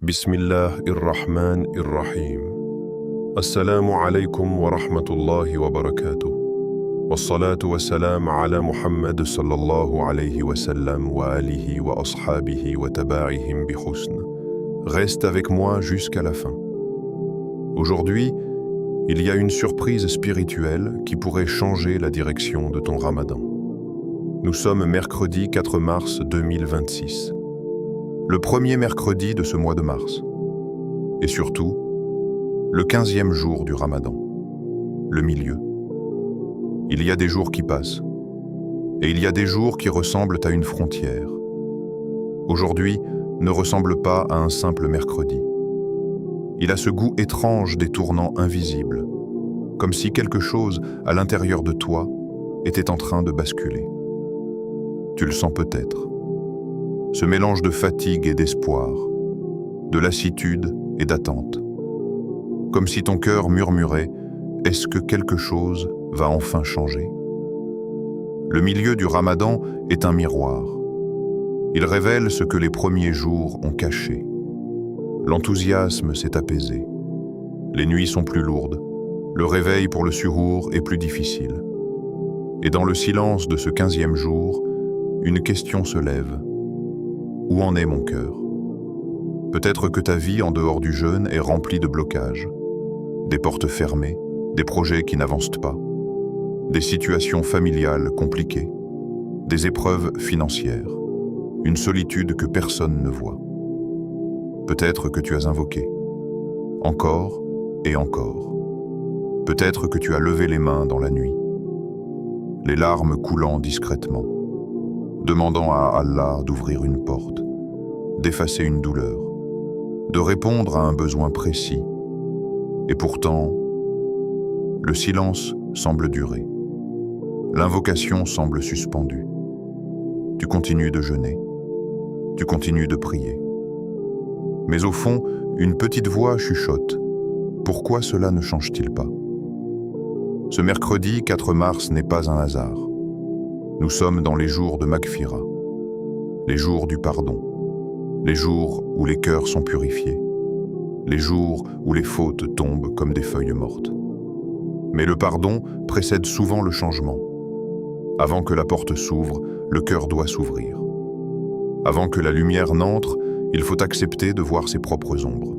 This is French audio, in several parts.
بسم الله الرحمن الرحيم. السلام عليكم ورحمة الله وبركاته. والصلاة والسلام على محمد صلى الله عليه وسلم وآله وأصحابه وتباعهم بحسن. Reste avec moi jusqu'à la fin. Aujourd'hui, il y a une surprise spirituelle qui pourrait changer la direction de ton ramadan. Nous sommes mercredi 4 mars 2026. Le premier mercredi de ce mois de mars. Et surtout, le 15e jour du ramadan. Le milieu. Il y a des jours qui passent. Et il y a des jours qui ressemblent à une frontière. Aujourd'hui ne ressemble pas à un simple mercredi. Il a ce goût étrange des tournants invisibles, comme si quelque chose à l'intérieur de toi était en train de basculer. Tu le sens peut-être. Ce mélange de fatigue et d'espoir, de lassitude et d'attente. Comme si ton cœur murmurait « Est-ce que quelque chose va enfin changer ?» Le milieu du ramadan est un miroir. Il révèle ce que les premiers jours ont caché. L'enthousiasme s'est apaisé. Les nuits sont plus lourdes. Le réveil pour le suhour est plus difficile. Et dans le silence de ce 15e jour, une question se lève. Où en est mon cœur? Peut-être que ta vie en dehors du jeûne est remplie de blocages, des portes fermées, des projets qui n'avancent pas, des situations familiales compliquées, des épreuves financières, une solitude que personne ne voit. Peut-être que tu as invoqué, encore et encore. Peut-être que tu as levé les mains dans la nuit, les larmes coulant discrètement, demandant à Allah d'ouvrir une porte, d'effacer une douleur, de répondre à un besoin précis. Et pourtant, le silence semble durer. L'invocation semble suspendue. Tu continues de jeûner. Tu continues de prier. Mais au fond, une petite voix chuchote. Pourquoi cela ne change-t-il pas? Ce mercredi 4 mars n'est pas un hasard. Nous sommes dans les jours de Maghfira, les jours du pardon, les jours où les cœurs sont purifiés, les jours où les fautes tombent comme des feuilles mortes. Mais le pardon précède souvent le changement. Avant que la porte s'ouvre, le cœur doit s'ouvrir. Avant que la lumière n'entre, il faut accepter de voir ses propres ombres.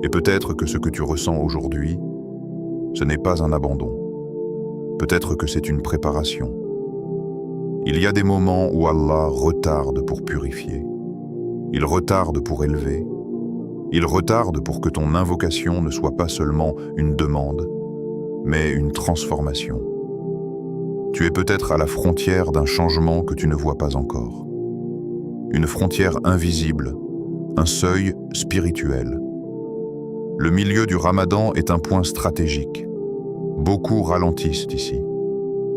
Et peut-être que ce que tu ressens aujourd'hui, ce n'est pas un abandon. Peut-être que c'est une préparation. Il y a des moments où Allah retarde pour purifier. Il retarde pour élever. Il retarde pour que ton invocation ne soit pas seulement une demande, mais une transformation. Tu es peut-être à la frontière d'un changement que tu ne vois pas encore. Une frontière invisible, un seuil spirituel. Le milieu du ramadan est un point stratégique. Beaucoup ralentissent ici.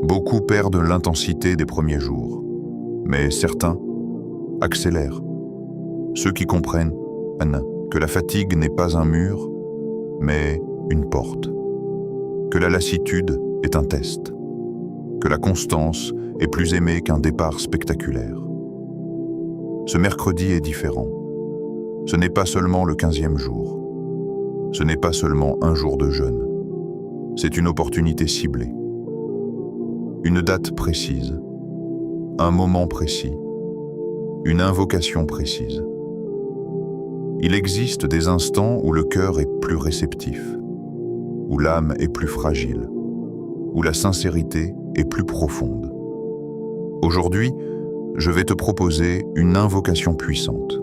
Beaucoup perdent l'intensité des premiers jours, mais certains accélèrent. Ceux qui comprennent que la fatigue n'est pas un mur, mais une porte. Que la lassitude est un test. Que la constance est plus aimée qu'un départ spectaculaire. Ce mercredi est différent. Ce n'est pas seulement le 15e jour. Ce n'est pas seulement un jour de jeûne. C'est une opportunité ciblée. Une date précise, un moment précis, une invocation précise. Il existe des instants où le cœur est plus réceptif, où l'âme est plus fragile, où la sincérité est plus profonde. Aujourd'hui, je vais te proposer une invocation puissante.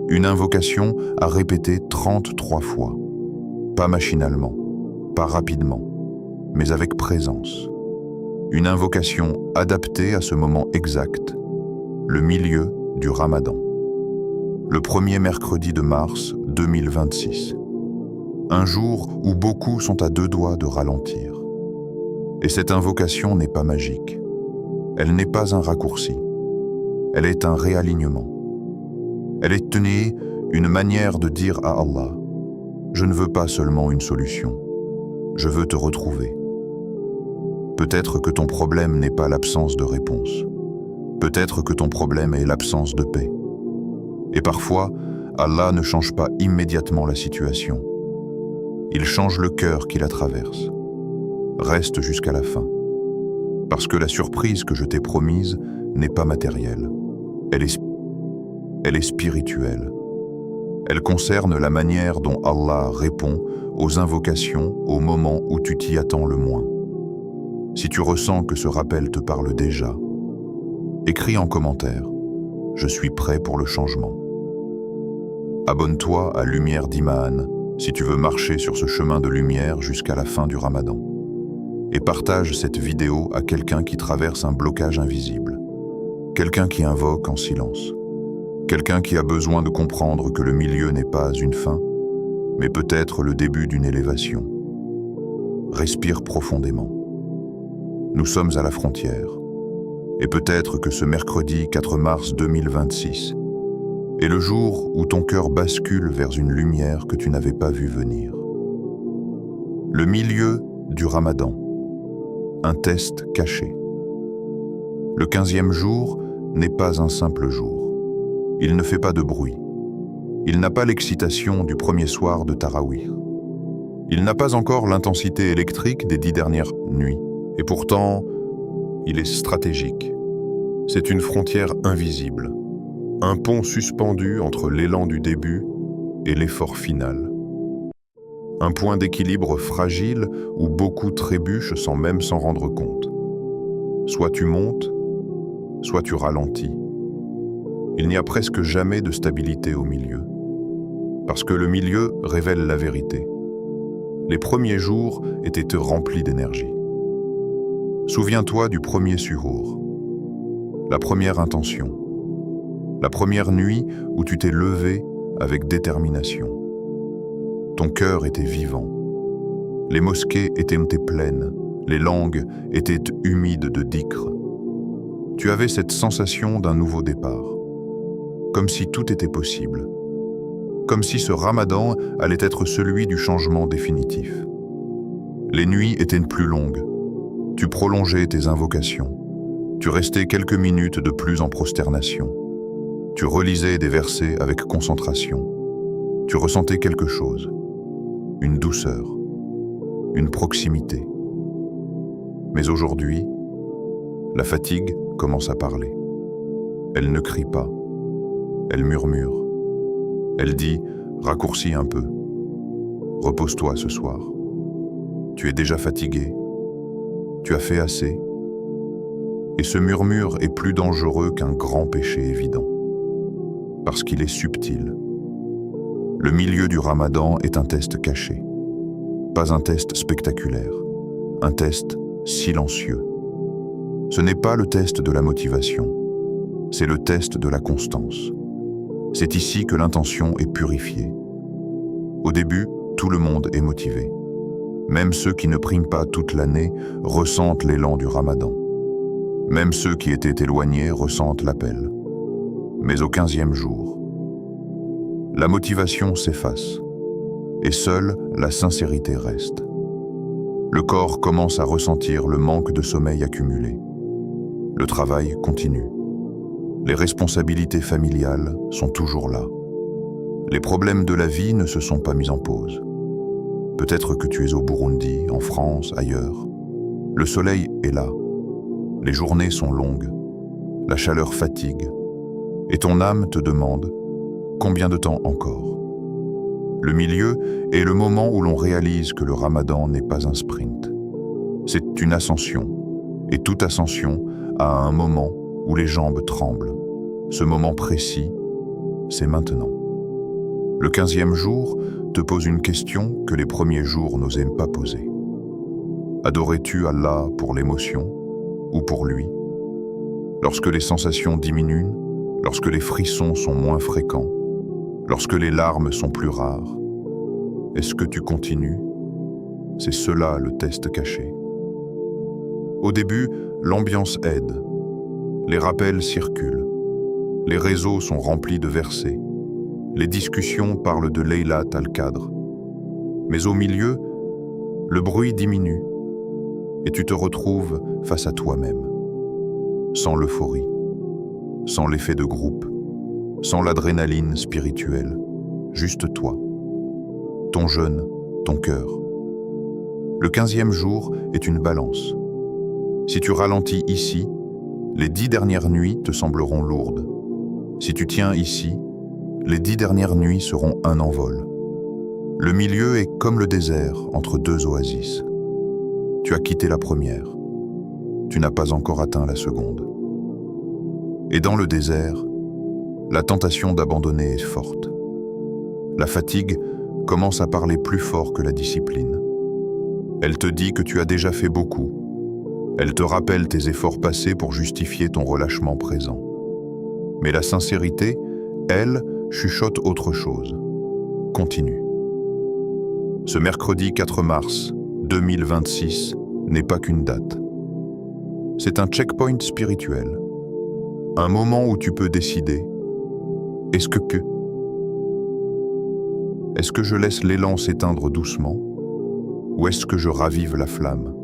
Une invocation à répéter 33 fois. Pas machinalement, pas rapidement, mais avec présence. Une invocation adaptée à ce moment exact, le milieu du ramadan. Le premier mercredi de mars 2026. Un jour où beaucoup sont à deux doigts de ralentir. Et cette invocation n'est pas magique. Elle n'est pas un raccourci. Elle est un réalignement. Elle est une manière de dire à Allah, je ne veux pas seulement une solution, je veux te retrouver. Peut-être que ton problème n'est pas l'absence de réponse. Peut-être que ton problème est l'absence de paix. Et parfois, Allah ne change pas immédiatement la situation. Il change le cœur qui la traverse. Reste jusqu'à la fin. Parce que la surprise que je t'ai promise n'est pas matérielle. Elle est spirituelle. Elle concerne la manière dont Allah répond aux invocations au moment où tu t'y attends le moins. Si tu ressens que ce rappel te parle déjà, écris en commentaire « Je suis prêt pour le changement ». Abonne-toi à Lumière d'Iman si tu veux marcher sur ce chemin de lumière jusqu'à la fin du Ramadan. Et partage cette vidéo à quelqu'un qui traverse un blocage invisible, quelqu'un qui invoque en silence, quelqu'un qui a besoin de comprendre que le milieu n'est pas une fin, mais peut-être le début d'une élévation. Respire profondément. Nous sommes à la frontière, et peut-être que ce mercredi 4 mars 2026 est le jour où ton cœur bascule vers une lumière que tu n'avais pas vue venir. Le milieu du Ramadan, un test caché. Le 15e jour n'est pas un simple jour. Il ne fait pas de bruit. Il n'a pas l'excitation du premier soir de Tarawih. Il n'a pas encore l'intensité électrique des 10 dernières nuits. Et pourtant, il est stratégique. C'est une frontière invisible, un pont suspendu entre l'élan du début et l'effort final. Un point d'équilibre fragile où beaucoup trébuchent sans même s'en rendre compte. Soit tu montes, soit tu ralentis. Il n'y a presque jamais de stabilité au milieu. Parce que le milieu révèle la vérité. Les premiers jours étaient remplis d'énergie. Souviens-toi du premier suhour, la première intention, la première nuit où tu t'es levé avec détermination. Ton cœur était vivant. Les mosquées étaient pleines, les langues étaient humides de dhikr. Tu avais cette sensation d'un nouveau départ, comme si tout était possible, comme si ce Ramadan allait être celui du changement définitif. Les nuits étaient plus longues, tu prolongeais tes invocations, tu restais quelques minutes de plus en prosternation, tu relisais des versets avec concentration, tu ressentais quelque chose, une douceur, une proximité. Mais aujourd'hui, la fatigue commence à parler. Elle ne crie pas, elle murmure. Elle dit « Raccourcis un peu, repose-toi ce soir. Tu es déjà fatigué, tu as fait assez. » Et ce murmure est plus dangereux qu'un grand péché évident, parce qu'il est subtil. Le milieu du Ramadan est un test caché, pas un test spectaculaire, un test silencieux. Ce n'est pas le test de la motivation, c'est le test de la constance. C'est ici que l'intention est purifiée. Au début, tout le monde est motivé. Même ceux qui ne prient pas toute l'année ressentent l'élan du Ramadan. Même ceux qui étaient éloignés ressentent l'appel. Mais au 15e jour, la motivation s'efface et seule la sincérité reste. Le corps commence à ressentir le manque de sommeil accumulé. Le travail continue. Les responsabilités familiales sont toujours là. Les problèmes de la vie ne se sont pas mis en pause. Peut-être que tu es au Burundi, en France, ailleurs. Le soleil est là. Les journées sont longues. La chaleur fatigue. Et ton âme te demande combien de temps encore. Le milieu est le moment où l'on réalise que le Ramadan n'est pas un sprint. C'est une ascension. Et toute ascension a un moment où les jambes tremblent. Ce moment précis, c'est maintenant. Le 15e jour te pose une question que les premiers jours n'osaient pas poser. Adorais-tu Allah pour l'émotion ou pour lui? Lorsque les sensations diminuent, lorsque les frissons sont moins fréquents, lorsque les larmes sont plus rares, est-ce que tu continues? C'est cela le test caché. Au début, l'ambiance aide. Les rappels circulent. Les réseaux sont remplis de versets. Les discussions parlent de Laylat al-Qadr. Mais au milieu, le bruit diminue et tu te retrouves face à toi-même. Sans l'euphorie, sans l'effet de groupe, sans l'adrénaline spirituelle. juste toi, ton jeûne, ton cœur. Le 15e jour est une balance. Si tu ralentis ici, les 10 dernières nuits te sembleront lourdes. Si tu tiens ici, les 10 dernières nuits seront un envol. Le milieu est comme le désert entre deux oasis. Tu as quitté la première. Tu n'as pas encore atteint la seconde. Et dans le désert, la tentation d'abandonner est forte. La fatigue commence à parler plus fort que la discipline. Elle te dit que tu as déjà fait beaucoup. Elle te rappelle tes efforts passés pour justifier ton relâchement présent. Mais la sincérité, elle, chuchote autre chose. Continue. Ce mercredi 4 mars 2026 n'est pas qu'une date. C'est un checkpoint spirituel. Un moment où tu peux décider. Est-ce que je laisse l'élan s'éteindre doucement? Ou est-ce que je ravive la flamme?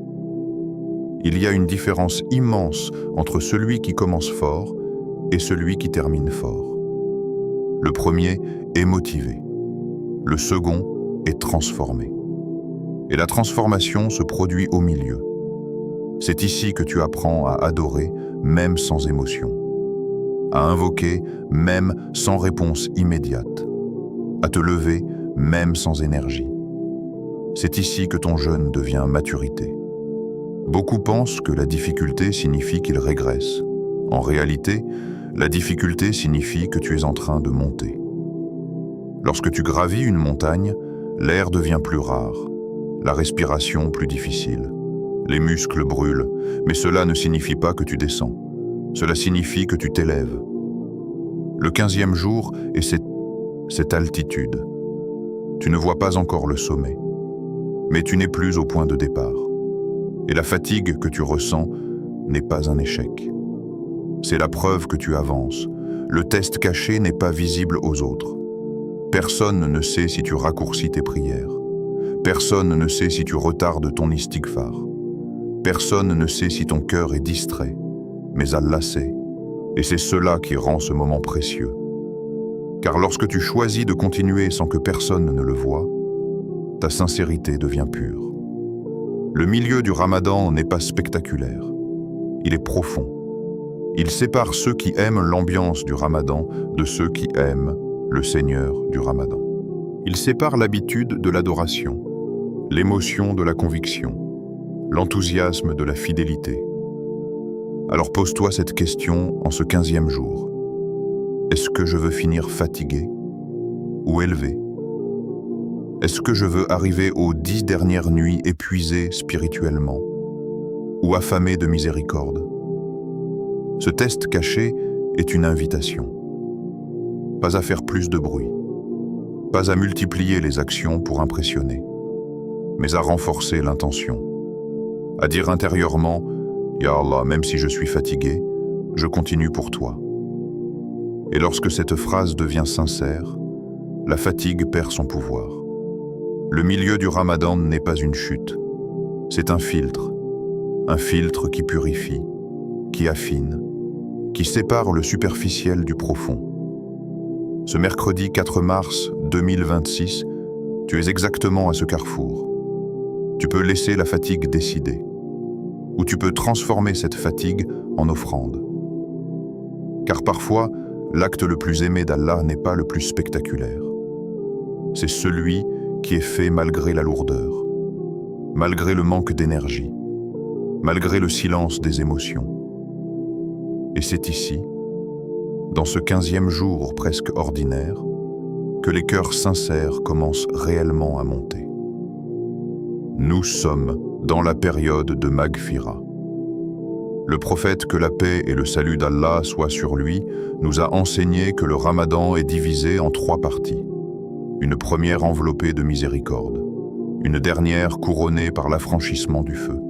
Il y a une différence immense entre celui qui commence fort et celui qui termine fort. Le premier est motivé. Le second est transformé. Et la transformation se produit au milieu. C'est ici que tu apprends à adorer, même sans émotion. À invoquer, même sans réponse immédiate. À te lever, même sans énergie. C'est ici que ton jeûne devient maturité. Beaucoup pensent que la difficulté signifie qu'il régresse. En réalité, la difficulté signifie que tu es en train de monter. Lorsque tu gravis une montagne, l'air devient plus rare, la respiration plus difficile, les muscles brûlent, mais cela ne signifie pas que tu descends. Cela signifie que tu t'élèves. Le 15e jour est cette altitude. Tu ne vois pas encore le sommet, mais tu n'es plus au point de départ. Et la fatigue que tu ressens n'est pas un échec. C'est la preuve que tu avances. Le test caché n'est pas visible aux autres. Personne ne sait si tu raccourcis tes prières. Personne ne sait si tu retardes ton istighfar. Personne ne sait si ton cœur est distrait. Mais Allah sait. Et c'est cela qui rend ce moment précieux. Car lorsque tu choisis de continuer sans que personne ne le voie, ta sincérité devient pure. Le milieu du Ramadan n'est pas spectaculaire. Il est profond. Il sépare ceux qui aiment l'ambiance du Ramadan de ceux qui aiment le Seigneur du Ramadan. Il sépare l'habitude de l'adoration, l'émotion de la conviction, l'enthousiasme de la fidélité. Alors pose-toi cette question en ce 15e jour. Est-ce que je veux finir fatigué ou élevé? Est-ce que je veux arriver aux 10 dernières nuits épuisé spirituellement ou affamé de miséricorde? Ce test caché est une invitation. Pas à faire plus de bruit, pas à multiplier les actions pour impressionner, mais à renforcer l'intention, à dire intérieurement « Ya Allah, même si je suis fatigué, je continue pour toi ». Et lorsque cette phrase devient sincère, la fatigue perd son pouvoir. Le milieu du Ramadan n'est pas une chute, c'est un filtre qui purifie, qui affine, qui sépare le superficiel du profond. Ce mercredi 4 mars 2026, tu es exactement à ce carrefour. Tu peux laisser la fatigue décider, ou tu peux transformer cette fatigue en offrande. Car parfois, l'acte le plus aimé d'Allah n'est pas le plus spectaculaire. C'est celui qui est fait malgré la lourdeur, malgré le manque d'énergie, malgré le silence des émotions. Et c'est ici, dans ce 15e jour presque ordinaire, que les cœurs sincères commencent réellement à monter. Nous sommes dans la période de Maghfira. Le prophète, que la paix et le salut d'Allah soient sur lui, nous a enseigné que le Ramadan est divisé en 3 parties. Une première enveloppée de miséricorde, une dernière couronnée par l'affranchissement du feu.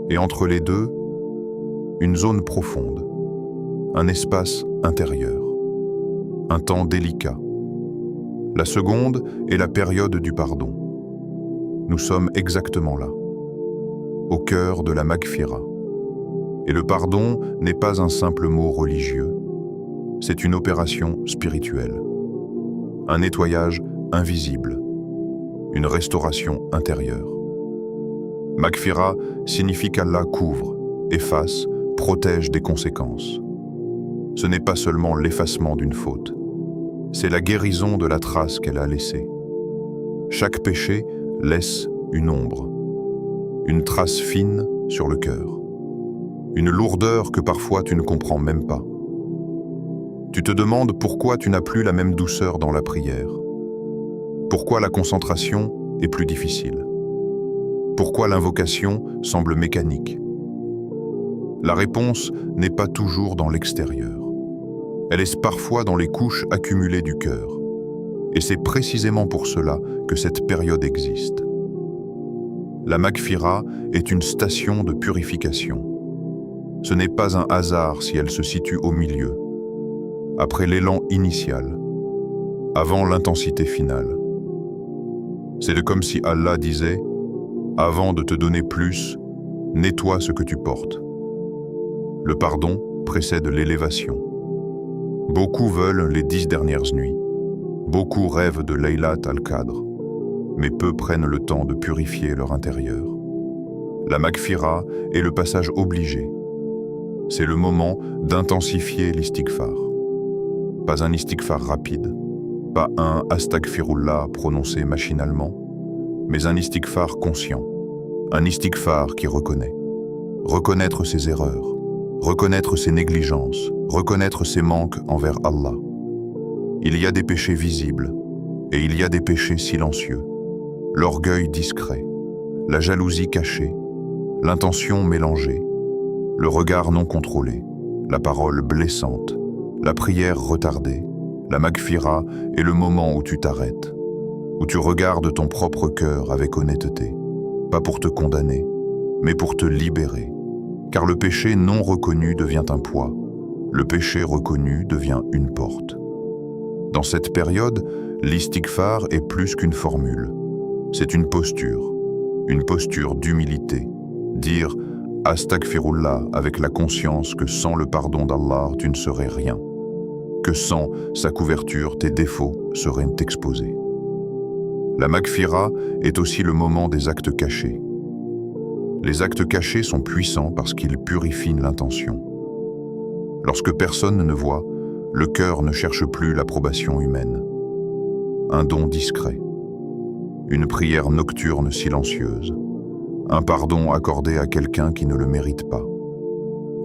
Et entre les deux, une zone profonde, un espace intérieur, un temps délicat. La seconde est la période du pardon. Nous sommes exactement là, au cœur de la Maghfira. Et le pardon n'est pas un simple mot religieux, c'est une opération spirituelle. un nettoyage invisible, une restauration intérieure. Maghfira signifie qu'Allah couvre, efface, protège des conséquences. Ce n'est pas seulement l'effacement d'une faute, c'est la guérison de la trace qu'elle a laissée. Chaque péché laisse une ombre, une trace fine sur le cœur, une lourdeur que parfois tu ne comprends même pas. Tu te demandes pourquoi tu n'as plus la même douceur dans la prière, pourquoi la concentration est plus difficile, pourquoi l'invocation semble mécanique. La réponse n'est pas toujours dans l'extérieur. Elle est parfois dans les couches accumulées du cœur. Et c'est précisément pour cela que cette période existe. La Maghfira est une station de purification. Ce n'est pas un hasard si elle se situe au milieu, après l'élan initial, avant l'intensité finale. C'est comme si Allah disait « Avant de te donner plus, nettoie ce que tu portes ». Le pardon précède l'élévation. Beaucoup veulent les 10 dernières nuits. Beaucoup rêvent de Laylat al-Qadr, mais peu prennent le temps de purifier leur intérieur. La Maghfira est le passage obligé. C'est le moment d'intensifier l'istighfar. Pas un istighfar rapide, pas un astaghfirullah prononcé machinalement, mais un istighfar conscient, un istighfar qui reconnaît. Reconnaître ses erreurs, reconnaître ses négligences, reconnaître ses manques envers Allah. Il y a des péchés visibles et il y a des péchés silencieux. L'orgueil discret, la jalousie cachée, l'intention mélangée, le regard non contrôlé, la parole blessante, la prière retardée. La Maghfira est le moment où tu t'arrêtes, où tu regardes ton propre cœur avec honnêteté, pas pour te condamner, mais pour te libérer. Car le péché non reconnu devient un poids, le péché reconnu devient une porte. Dans cette période, l'istighfar est plus qu'une formule. C'est une posture d'humilité. Dire « Astaghfirullah » avec la conscience que sans le pardon d'Allah, tu ne serais rien. Que sans sa couverture, tes défauts seraient exposés. La Maghfira est aussi le moment des actes cachés. Les actes cachés sont puissants parce qu'ils purifient l'intention. Lorsque personne ne voit, le cœur ne cherche plus l'approbation humaine. Un don discret, une prière nocturne silencieuse, un pardon accordé à quelqu'un qui ne le mérite pas,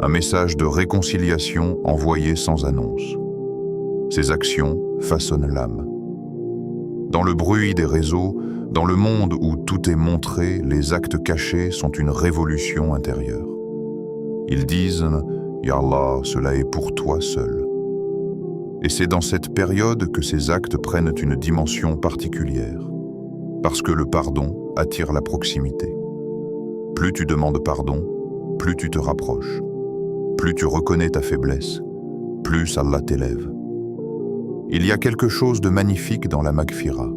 un message de réconciliation envoyé sans annonce. Ces actions façonnent l'âme. Dans le bruit des réseaux, dans le monde où tout est montré, les actes cachés sont une révolution intérieure. Ils disent « Ya Allah, cela est pour toi seul ». Et c'est dans cette période que ces actes prennent une dimension particulière, parce que le pardon attire la proximité. Plus tu demandes pardon, plus tu te rapproches. Plus tu reconnais ta faiblesse, plus Allah t'élève. Il y a quelque chose de magnifique dans la Maghfira.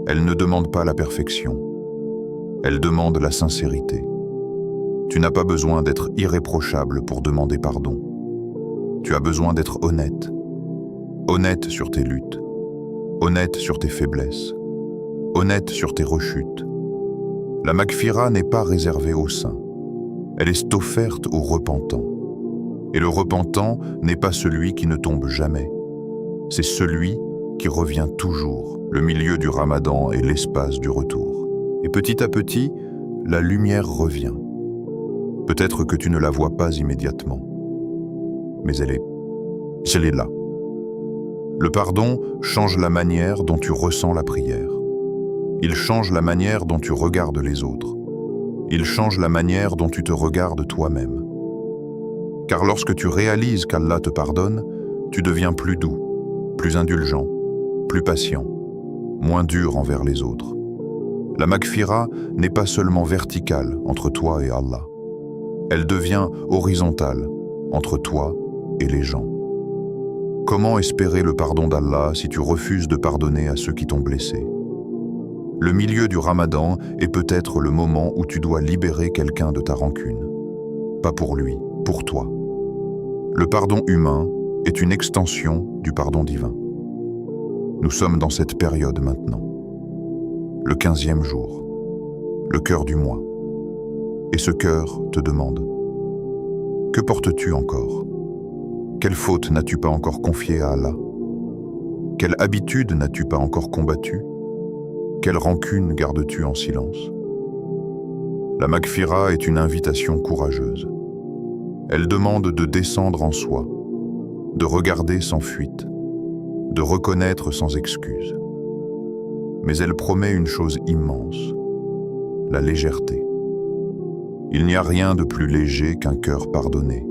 Elle ne demande pas la perfection. Elle demande la sincérité. Tu n'as pas besoin d'être irréprochable pour demander pardon. Tu as besoin d'être honnête. Honnête sur tes luttes. Honnête sur tes faiblesses. Honnête sur tes rechutes. La Maghfira n'est pas réservée aux saints. Elle est offerte aux repentants. Et le repentant n'est pas celui qui ne tombe jamais. C'est celui qui revient toujours. Le milieu du Ramadan est l'espace du retour. Et petit à petit, la lumière revient. Peut-être que tu ne la vois pas immédiatement, mais elle est là. Le pardon change la manière dont tu ressens la prière. Il change la manière dont tu regardes les autres. Il change la manière dont tu te regardes toi-même. Car lorsque tu réalises qu'Allah te pardonne, tu deviens plus doux, plus indulgent, plus patient, moins dur envers les autres. La Maghfira n'est pas seulement verticale entre toi et Allah. Elle devient horizontale entre toi et les gens. Comment espérer le pardon d'Allah si tu refuses de pardonner à ceux qui t'ont blessé? Le milieu du Ramadan est peut-être le moment où tu dois libérer quelqu'un de ta rancune. Pas pour lui, pour toi. Le pardon humain est une extension du pardon divin. Nous sommes dans cette période maintenant. Le 15e jour, le cœur du mois. Et ce cœur te demande: que portes-tu encore? Quelle faute n'as-tu pas encore confiée à Allah? Quelle habitude n'as-tu pas encore combattue? Quelle rancune gardes-tu en silence? La Maghfira est une invitation courageuse. Elle demande de descendre en soi, de regarder sans fuite, de reconnaître sans excuse. Mais elle promet une chose immense: la légèreté. Il n'y a rien de plus léger qu'un cœur pardonné.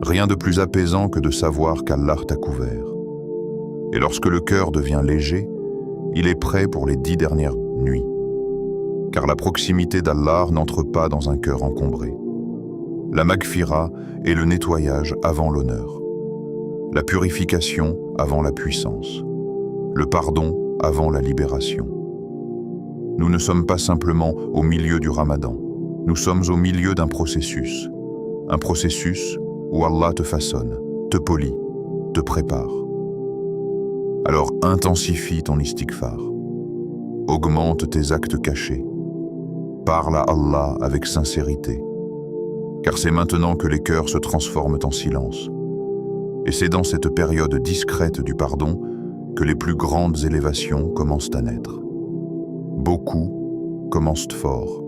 Rien de plus apaisant que de savoir qu'Allah t'a couvert. Et lorsque le cœur devient léger, il est prêt pour les 10 dernières nuits. Car la proximité d'Allah n'entre pas dans un cœur encombré. La Maghfira est le nettoyage avant l'honneur. La purification avant la puissance. Le pardon avant la libération. Nous ne sommes pas simplement au milieu du Ramadan. Nous sommes au milieu d'un processus. Un processus où Allah te façonne, te polit, te prépare. Alors intensifie ton istighfar. Augmente tes actes cachés. Parle à Allah avec sincérité. Car c'est maintenant que les cœurs se transforment en silence. Et c'est dans cette période discrète du pardon que les plus grandes élévations commencent à naître. Beaucoup commencent fort,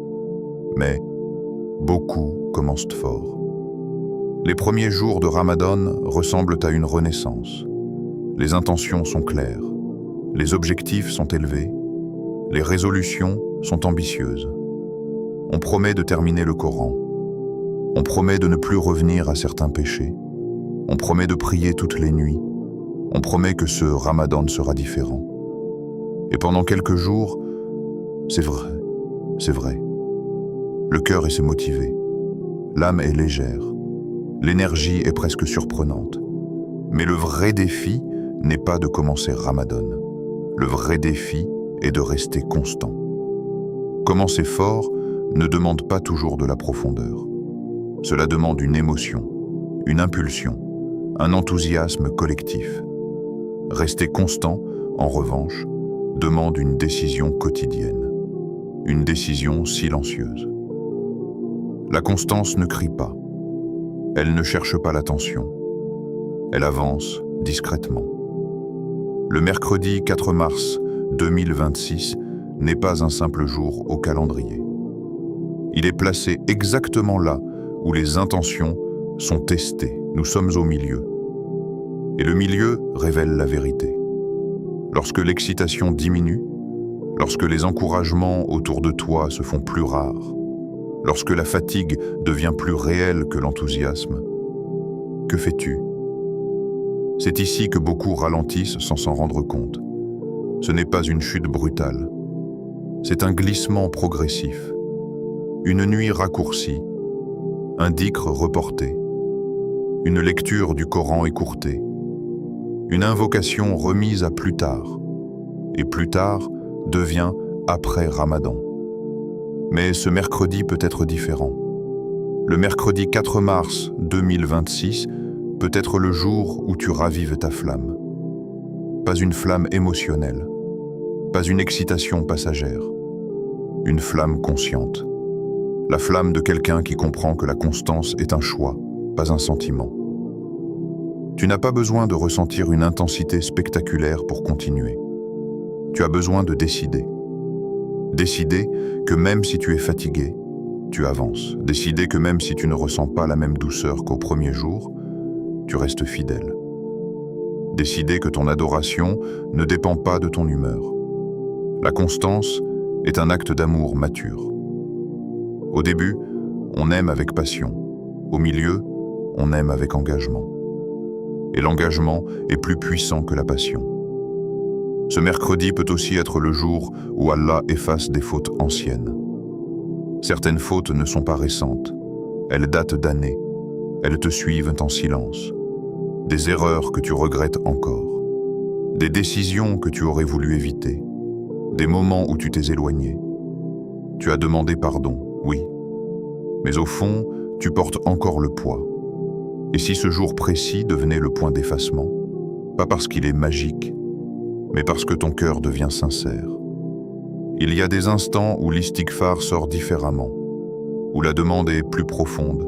mais beaucoup commencent fort. Les premiers jours de Ramadan ressemblent à une renaissance. Les intentions sont claires, les objectifs sont élevés, les résolutions sont ambitieuses. On promet de terminer le Coran. On promet de ne plus revenir à certains péchés. On promet de prier toutes les nuits. On promet que ce Ramadan sera différent. Et pendant quelques jours, c'est vrai. Le cœur est motivé. L'âme est légère. L'énergie est presque surprenante. Mais le vrai défi n'est pas de commencer Ramadan. Le vrai défi est de rester constant. Commencer fort ne demande pas toujours de la profondeur. Cela demande une émotion, une impulsion, un enthousiasme collectif. Rester constant, en revanche, demande une décision quotidienne, une décision silencieuse. La constance ne crie pas. Elle ne cherche pas l'attention. Elle avance discrètement. Le mercredi 4 mars 2026 n'est pas un simple jour au calendrier. Il est placé exactement là où les intentions sont testées. Nous sommes au milieu. Et le milieu révèle la vérité. Lorsque l'excitation diminue, lorsque les encouragements autour de toi se font plus rares, lorsque la fatigue devient plus réelle que l'enthousiasme, que fais-tu? C'est ici que beaucoup ralentissent sans s'en rendre compte. Ce n'est pas une chute brutale. C'est un glissement progressif. Une nuit raccourcie, un dhikr reporté, une lecture du Coran écourtée, une invocation remise à plus tard, et plus tard devient après Ramadan. Mais ce mercredi peut être différent. Le mercredi 4 mars 2026 peut être le jour où tu ravives ta flamme. Pas une flamme émotionnelle, pas une excitation passagère, une flamme consciente. La flamme de quelqu'un qui comprend que la constance est un choix, pas un sentiment. Tu n'as pas besoin de ressentir une intensité spectaculaire pour continuer. Tu as besoin de décider. Décider que même si tu es fatigué, tu avances. Décider que même si tu ne ressens pas la même douceur qu'au premier jour, tu restes fidèle. Décider que ton adoration ne dépend pas de ton humeur. La constance est un acte d'amour mature. Au début, on aime avec passion. Au milieu, on aime avec engagement. Et l'engagement est plus puissant que la passion. Ce mercredi peut aussi être le jour où Allah efface des fautes anciennes. Certaines fautes ne sont pas récentes. Elles datent d'années. Elles te suivent en silence. Des erreurs que tu regrettes encore. Des décisions que tu aurais voulu éviter. Des moments où tu t'es éloigné. Tu as demandé pardon, oui. Mais au fond, tu portes encore le poids. Et si ce jour précis devenait le point d'effacement, pas parce qu'il est magique, mais parce que ton cœur devient sincère. Il y a des instants où l'istighfar sort différemment, où la demande est plus profonde,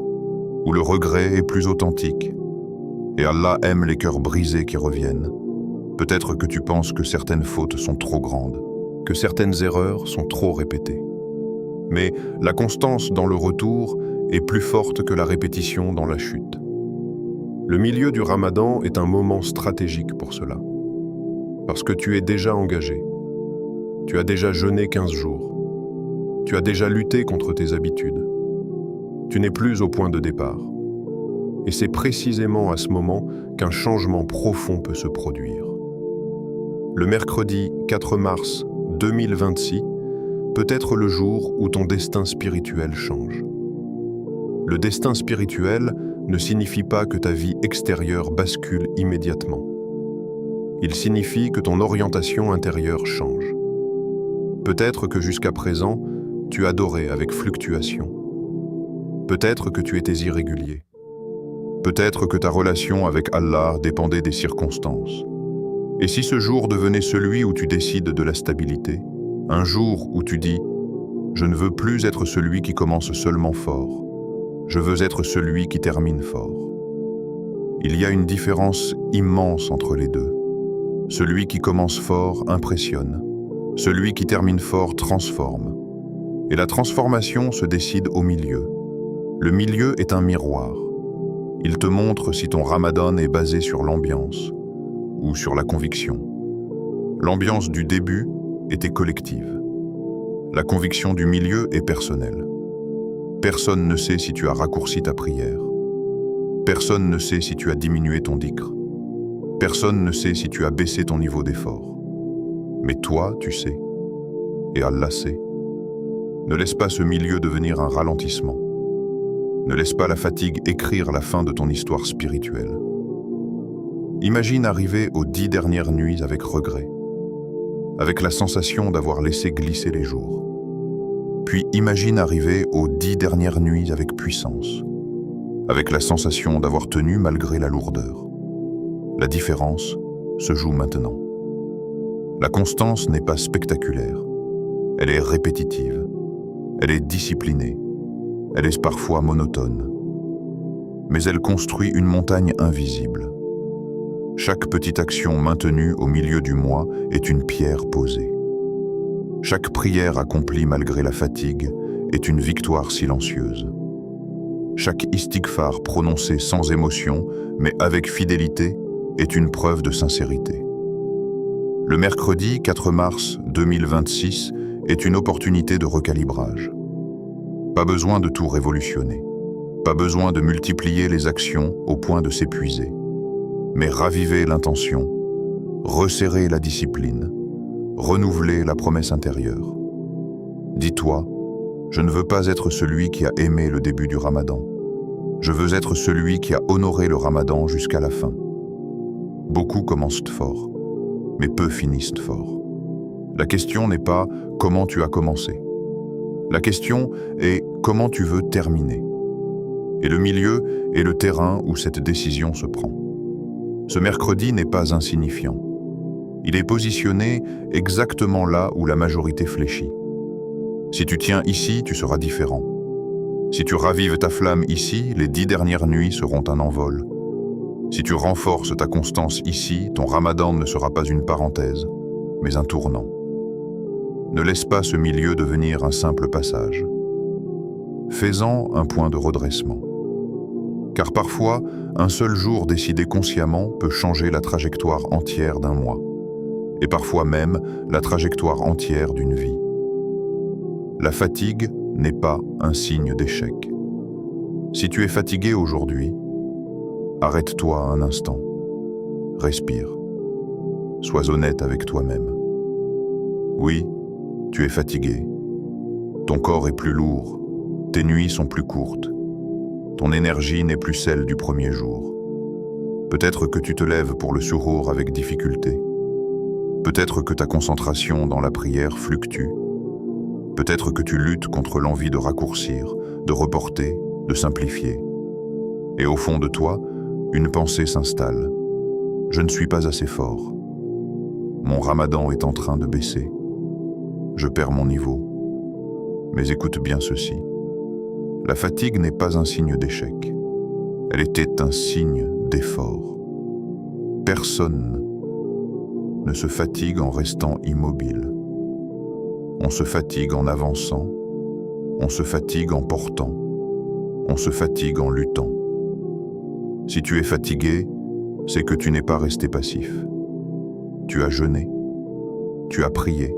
où le regret est plus authentique. Et Allah aime les cœurs brisés qui reviennent. Peut-être que tu penses que certaines fautes sont trop grandes, que certaines erreurs sont trop répétées. Mais la constance dans le retour est plus forte que la répétition dans la chute. Le milieu du Ramadan est un moment stratégique pour cela. Parce que tu es déjà engagé. Tu as déjà jeûné 15 jours. Tu as déjà lutté contre tes habitudes. Tu n'es plus au point de départ. Et c'est précisément à ce moment qu'un changement profond peut se produire. Le mercredi 4 mars 2026 peut être le jour où ton destin spirituel change. Le destin spirituel ne signifie pas que ta vie extérieure bascule immédiatement. Il signifie que ton orientation intérieure change. Peut-être que jusqu'à présent, tu adorais avec fluctuation. Peut-être que tu étais irrégulier. Peut-être que ta relation avec Allah dépendait des circonstances. Et si ce jour devenait celui où tu décides de la stabilité, un jour où tu dis « Je ne veux plus être celui qui commence seulement fort, je veux être celui qui termine fort ». Il y a une différence immense entre les deux. Celui qui commence fort impressionne, celui qui termine fort transforme. Et la transformation se décide au milieu. Le milieu est un miroir. Il te montre si ton Ramadan est basé sur l'ambiance ou sur la conviction. L'ambiance du début était collective. La conviction du milieu est personnelle. Personne ne sait si tu as raccourci ta prière. Personne ne sait si tu as diminué ton dhikr. Personne ne sait si tu as baissé ton niveau d'effort. Mais toi, tu sais. Et Allah sait. Ne laisse pas ce milieu devenir un ralentissement. Ne laisse pas la fatigue écrire la fin de ton histoire spirituelle. Imagine arriver aux 10 dernières nuits avec regret, avec la sensation d'avoir laissé glisser les jours. Puis imagine arriver aux 10 dernières nuits avec puissance, avec la sensation d'avoir tenu malgré la lourdeur. La différence se joue maintenant. La constance n'est pas spectaculaire, elle est répétitive, elle est disciplinée, elle est parfois monotone. Mais elle construit une montagne invisible. Chaque petite action maintenue au milieu du mois est une pierre posée. Chaque prière accomplie malgré la fatigue est une victoire silencieuse. Chaque istighfar prononcé sans émotion, mais avec fidélité, est une preuve de sincérité. Le mercredi 4 mars 2026 est une opportunité de recalibrage. Pas besoin de tout révolutionner. Pas besoin de multiplier les actions au point de s'épuiser. Mais raviver l'intention, resserrer la discipline, renouveler la promesse intérieure. Dis-toi, je ne veux pas être celui qui a aimé le début du Ramadan. Je veux être celui qui a honoré le Ramadan jusqu'à la fin. Beaucoup commencent fort, mais peu finissent fort. La question n'est pas comment tu as commencé. La question est comment tu veux terminer. Et le milieu est le terrain où cette décision se prend. Ce mercredi n'est pas insignifiant. Il est positionné exactement là où la majorité fléchit. Si tu tiens ici, tu seras différent. Si tu ravives ta flamme ici, les 10 dernières nuits seront un envol. Si tu renforces ta constance ici, ton Ramadan ne sera pas une parenthèse, mais un tournant. Ne laisse pas ce milieu devenir un simple passage. Fais-en un point de redressement. Car parfois, un seul jour décidé consciemment peut changer la trajectoire entière d'un mois, et parfois même la trajectoire entière d'une vie. La fatigue n'est pas un signe d'échec. Si tu es fatigué aujourd'hui, arrête-toi un instant. Respire. Sois honnête avec toi-même. Oui, tu es fatigué. Ton corps est plus lourd. Tes nuits sont plus courtes. Ton énergie n'est plus celle du premier jour. Peut-être que tu te lèves pour le suhour avec difficulté. Peut-être que ta concentration dans la prière fluctue. Peut-être que tu luttes contre l'envie de raccourcir, de reporter, de simplifier. Et au fond de toi, une pensée s'installe. Je ne suis pas assez fort. Mon ramadan est en train de baisser. Je perds mon niveau. Mais écoute bien ceci. La fatigue n'est pas un signe d'échec. Elle était un signe d'effort. Personne ne se fatigue en restant immobile. On se fatigue en avançant, on se fatigue en portant, on se fatigue en luttant. Si tu es fatigué, c'est que tu n'es pas resté passif. Tu as jeûné, tu as prié,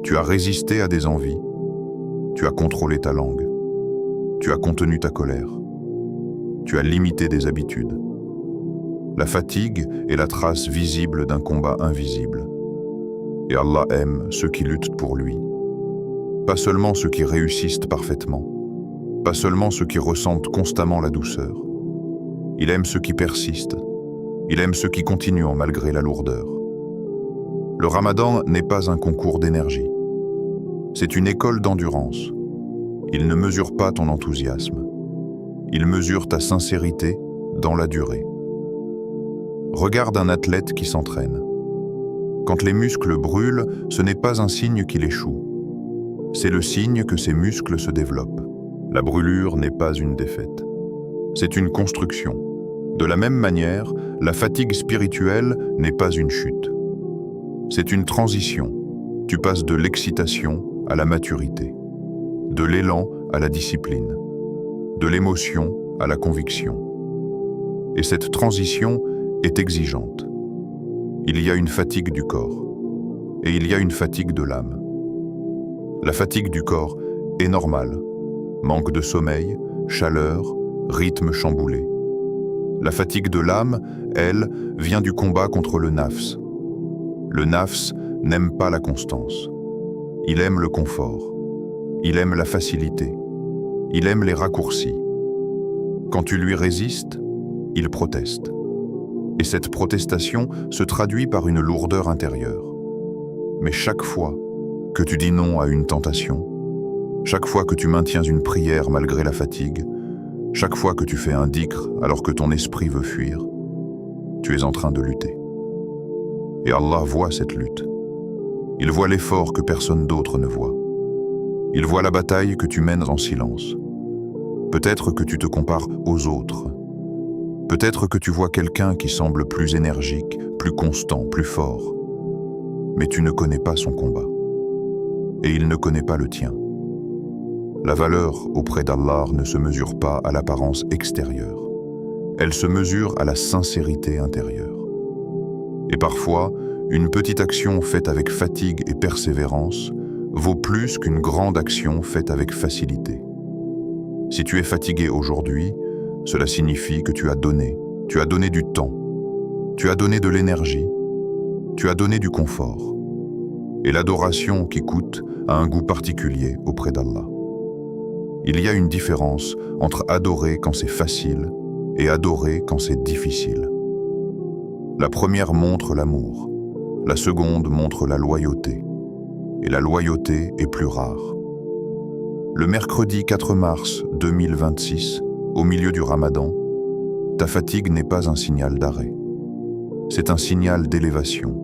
tu as résisté à des envies, tu as contrôlé ta langue, tu as contenu ta colère, tu as limité des habitudes. La fatigue est la trace visible d'un combat invisible. Et Allah aime ceux qui luttent pour lui. Pas seulement ceux qui réussissent parfaitement, pas seulement ceux qui ressentent constamment la douceur. Il aime ceux qui persistent, il aime ceux qui continuent malgré la lourdeur. Le Ramadan n'est pas un concours d'énergie. C'est une école d'endurance. Il ne mesure pas ton enthousiasme. Il mesure ta sincérité dans la durée. Regarde un athlète qui s'entraîne. Quand les muscles brûlent, ce n'est pas un signe qu'il échoue. C'est le signe que ses muscles se développent. La brûlure n'est pas une défaite. C'est une construction. De la même manière, la fatigue spirituelle n'est pas une chute. C'est une transition. Tu passes de l'excitation à la maturité, de l'élan à la discipline, de l'émotion à la conviction. Et cette transition est exigeante. Il y a une fatigue du corps et il y a une fatigue de l'âme. La fatigue du corps est normale. Manque de sommeil, chaleur, rythme chamboulé. La fatigue de l'âme, elle, vient du combat contre le nafs. Le nafs n'aime pas la constance. Il aime le confort. Il aime la facilité. Il aime les raccourcis. Quand tu lui résistes, il proteste. Et cette protestation se traduit par une lourdeur intérieure. Mais chaque fois que tu dis non à une tentation, chaque fois que tu maintiens une prière malgré la fatigue, chaque fois que tu fais un dhikr alors que ton esprit veut fuir, tu es en train de lutter. Et Allah voit cette lutte. Il voit l'effort que personne d'autre ne voit. Il voit la bataille que tu mènes en silence. Peut-être que tu te compares aux autres. Peut-être que tu vois quelqu'un qui semble plus énergique, plus constant, plus fort. Mais tu ne connais pas son combat. Et il ne connaît pas le tien. La valeur auprès d'Allah ne se mesure pas à l'apparence extérieure. Elle se mesure à la sincérité intérieure. Et parfois, une petite action faite avec fatigue et persévérance vaut plus qu'une grande action faite avec facilité. Si tu es fatigué aujourd'hui, cela signifie que tu as donné du temps, tu as donné de l'énergie, tu as donné du confort. Et l'adoration qui coûte a un goût particulier auprès d'Allah. Il y a une différence entre adorer quand c'est facile et adorer quand c'est difficile. La première montre l'amour, la seconde montre la loyauté, et la loyauté est plus rare. Le mercredi 4 mars 2026, au milieu du Ramadan, ta fatigue n'est pas un signal d'arrêt. C'est un signal d'élévation,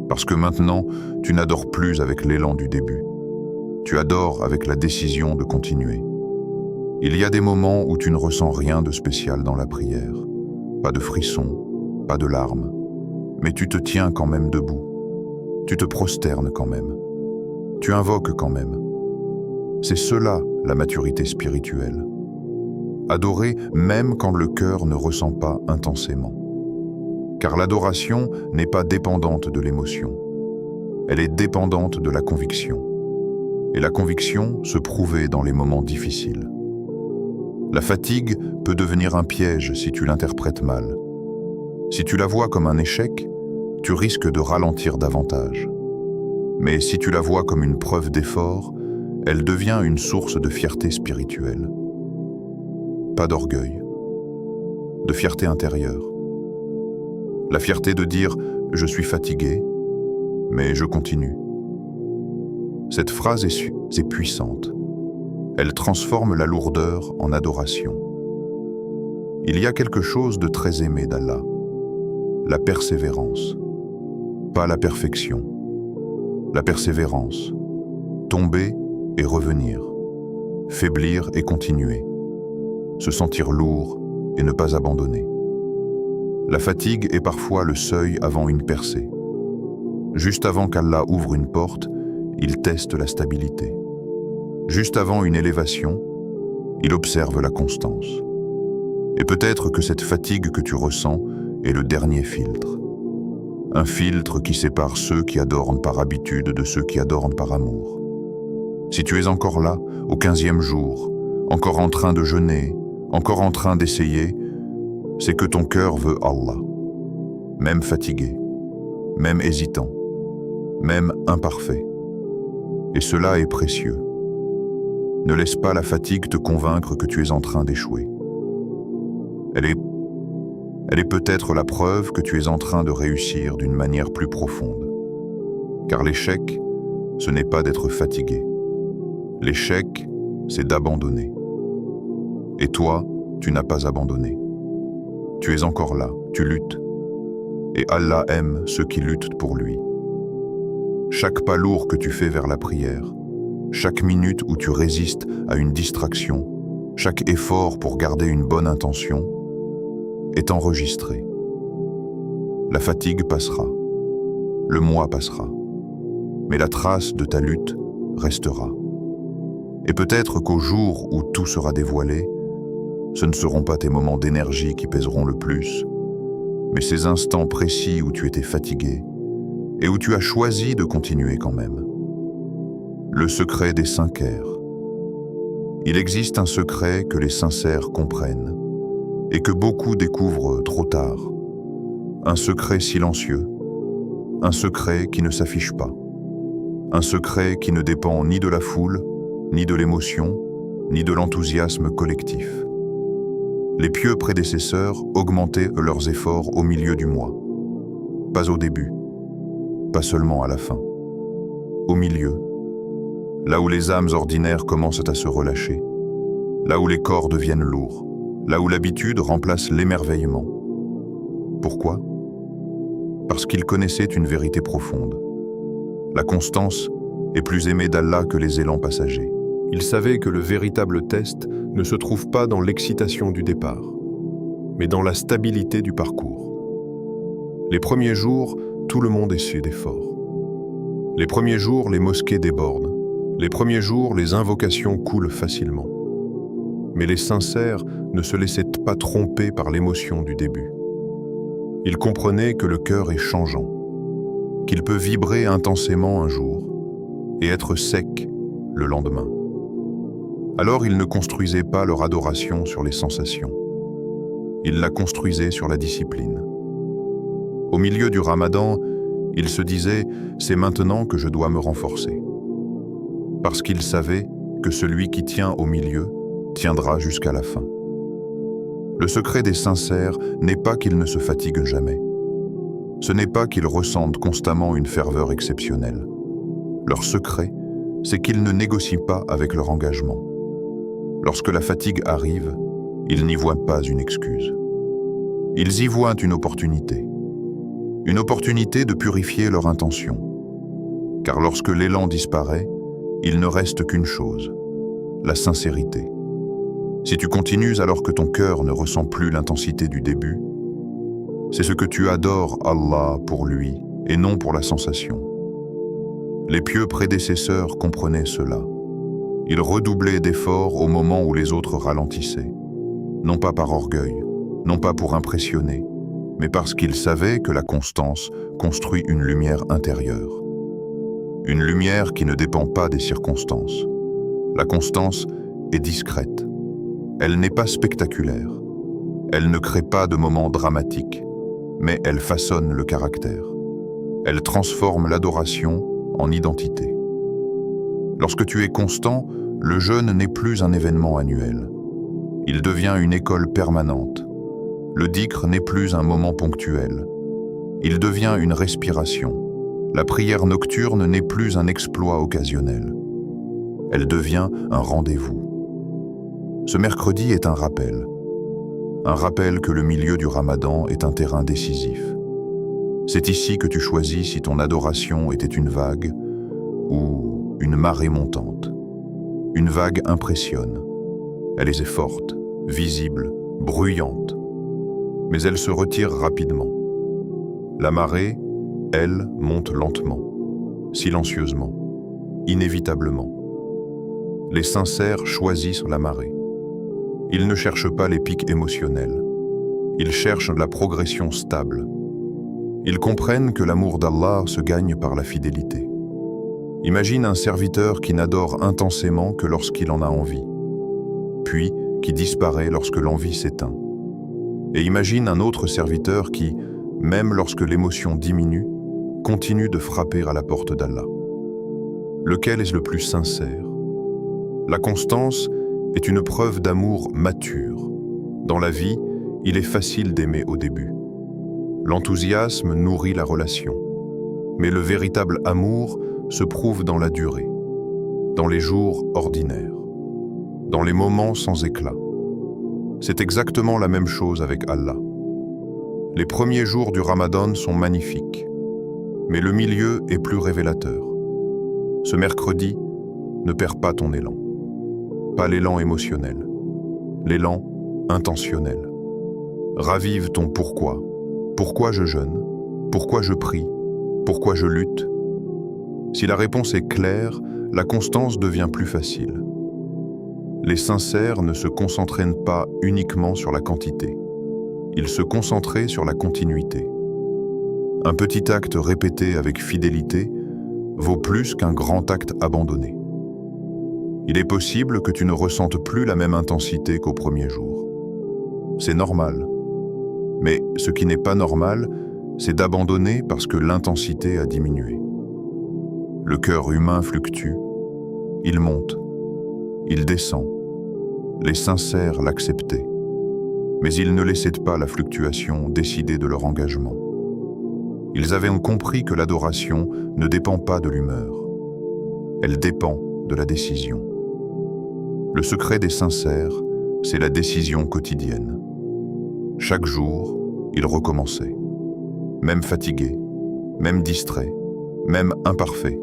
parce que maintenant, tu n'adores plus avec l'élan du début. Tu adores avec la décision de continuer. Il y a des moments où tu ne ressens rien de spécial dans la prière. Pas de frissons, pas de larmes. Mais tu te tiens quand même debout. Tu te prosternes quand même. Tu invoques quand même. C'est cela, la maturité spirituelle. Adorer même quand le cœur ne ressent pas intensément. Car l'adoration n'est pas dépendante de l'émotion. Elle est dépendante de la conviction. Et la conviction se prouvait dans les moments difficiles. La fatigue peut devenir un piège si tu l'interprètes mal. Si tu la vois comme un échec, tu risques de ralentir davantage. Mais si tu la vois comme une preuve d'effort, elle devient une source de fierté spirituelle. Pas d'orgueil, de fierté intérieure. La fierté de dire « je suis fatigué, mais je continue ». Cette phrase est puissante. Elle transforme la lourdeur en adoration. Il y a quelque chose de très aimé d'Allah, la persévérance. pas la perfection, la persévérance, tomber et revenir, faiblir et continuer, se sentir lourd et ne pas abandonner. La fatigue est parfois le seuil avant une percée. Juste avant qu'Allah ouvre une porte, il teste la stabilité. Juste avant une élévation, il observe la constance. Et peut-être que cette fatigue que tu ressens est le dernier filtre. Un filtre qui sépare ceux qui adorent par habitude de ceux qui adorent par amour. Si tu es encore là, au 15e jour, encore en train de jeûner, encore en train d'essayer, c'est que ton cœur veut Allah. Même fatigué, même hésitant, même imparfait. Et cela est précieux. Ne laisse pas la fatigue te convaincre que tu es en train d'échouer. Elle est peut-être la preuve que tu es en train de réussir d'une manière plus profonde. Car l'échec, ce n'est pas d'être fatigué. L'échec, c'est d'abandonner. Et toi, tu n'as pas abandonné. Tu es encore là, tu luttes. Et Allah aime ceux qui luttent pour lui. Chaque pas lourd que tu fais vers la prière, chaque minute où tu résistes à une distraction, chaque effort pour garder une bonne intention, est enregistré. La fatigue passera, le mois passera, mais la trace de ta lutte restera. Et peut-être qu'au jour où tout sera dévoilé, ce ne seront pas tes moments d'énergie qui pèseront le plus, mais ces instants précis où tu étais fatigué et où tu as choisi de continuer quand même. Le secret des 5 R. Il existe un secret que les sincères comprennent et que beaucoup découvrent trop tard. Un secret silencieux, un secret qui ne s'affiche pas, un secret qui ne dépend ni de la foule, ni de l'émotion, ni de l'enthousiasme collectif. Les pieux prédécesseurs augmentaient leurs efforts au milieu du mois. Pas au début, pas seulement à la fin. Au milieu, là où les âmes ordinaires commencent à se relâcher, là où les corps deviennent lourds, là où l'habitude remplace l'émerveillement. Pourquoi ? Parce qu'ils connaissaient une vérité profonde. La constance est plus aimée d'Allah que les élans passagers. Ils savaient que le véritable test ne se trouve pas dans l'excitation du départ, mais dans la stabilité du parcours. Les premiers jours, tout le monde essaie d'efforts. Les premiers jours, les mosquées débordent. Les premiers jours, les invocations coulent facilement. Mais les sincères ne se laissaient pas tromper par l'émotion du début. Ils comprenaient que le cœur est changeant, qu'il peut vibrer intensément un jour et être sec le lendemain. Alors ils ne construisaient pas leur adoration sur les sensations. Ils la construisaient sur la discipline. Au milieu du Ramadan, ils se disaient « c'est maintenant que je dois me renforcer ». Parce qu'ils savaient que celui qui tient au milieu tiendra jusqu'à la fin. Le secret des sincères n'est pas qu'ils ne se fatiguent jamais. Ce n'est pas qu'ils ressentent constamment une ferveur exceptionnelle. Leur secret, c'est qu'ils ne négocient pas avec leur engagement. Lorsque la fatigue arrive, ils n'y voient pas une excuse. Ils y voient une opportunité de purifier leur intention. Car lorsque l'élan disparaît, il ne reste qu'une chose, la sincérité. Si tu continues alors que ton cœur ne ressent plus l'intensité du début, c'est ce que tu adores Allah pour lui et non pour la sensation. Les pieux prédécesseurs comprenaient cela. Ils redoublaient d'efforts au moment où les autres ralentissaient, non pas par orgueil, non pas pour impressionner, mais parce qu'ils savaient que la constance construit une lumière intérieure. Une lumière qui ne dépend pas des circonstances. La constance est discrète. Elle n'est pas spectaculaire. Elle ne crée pas de moments dramatiques, mais elle façonne le caractère. Elle transforme l'adoration en identité. Lorsque tu es constant, le jeûne n'est plus un événement annuel. Il devient une école permanente. Le dhikr n'est plus un moment ponctuel. Il devient une respiration. La prière nocturne n'est plus un exploit occasionnel. Elle devient un rendez-vous. Ce mercredi est un rappel. Un rappel que le milieu du Ramadan est un terrain décisif. C'est ici que tu choisis si ton adoration était une vague ou une marée montante. Une vague impressionne. Elle est forte, visible, bruyante, mais elle se retire rapidement. La marée, elle, monte lentement, silencieusement, inévitablement. Les sincères choisissent la marée. Ils ne cherchent pas les pics émotionnels. Ils cherchent la progression stable. Ils comprennent que l'amour d'Allah se gagne par la fidélité. Imagine un serviteur qui n'adore intensément que lorsqu'il en a envie, puis qui disparaît lorsque l'envie s'éteint. Et imagine un autre serviteur qui, même lorsque l'émotion diminue, continue de frapper à la porte d'Allah. Lequel est le plus sincère? La constance est une preuve d'amour mature. Dans la vie, il est facile d'aimer au début. L'enthousiasme nourrit la relation. Mais le véritable amour se prouve dans la durée, dans les jours ordinaires, dans les moments sans éclat. C'est exactement la même chose avec Allah. Les premiers jours du Ramadan sont magnifiques, mais le milieu est plus révélateur. Ce mercredi, ne perds pas ton élan. Pas l'élan émotionnel, l'élan intentionnel. Ravive ton pourquoi. Pourquoi je jeûne? Pourquoi je prie? Pourquoi je lutte? Si la réponse est claire, la constance devient plus facile. Les sincères ne se concentraient pas uniquement sur la quantité. Ils se concentraient sur la continuité. Un petit acte répété avec fidélité vaut plus qu'un grand acte abandonné. Il est possible que tu ne ressentes plus la même intensité qu'au premier jour. C'est normal. Mais ce qui n'est pas normal, c'est d'abandonner parce que l'intensité a diminué. Le cœur humain fluctue, il monte, il descend. Les sincères l'acceptaient, mais ils ne laissaient pas la fluctuation décider de leur engagement. Ils avaient compris que l'adoration ne dépend pas de l'humeur, elle dépend de la décision. Le secret des sincères, c'est la décision quotidienne. Chaque jour, ils recommençaient. Même fatigués, même distraits, même imparfaits,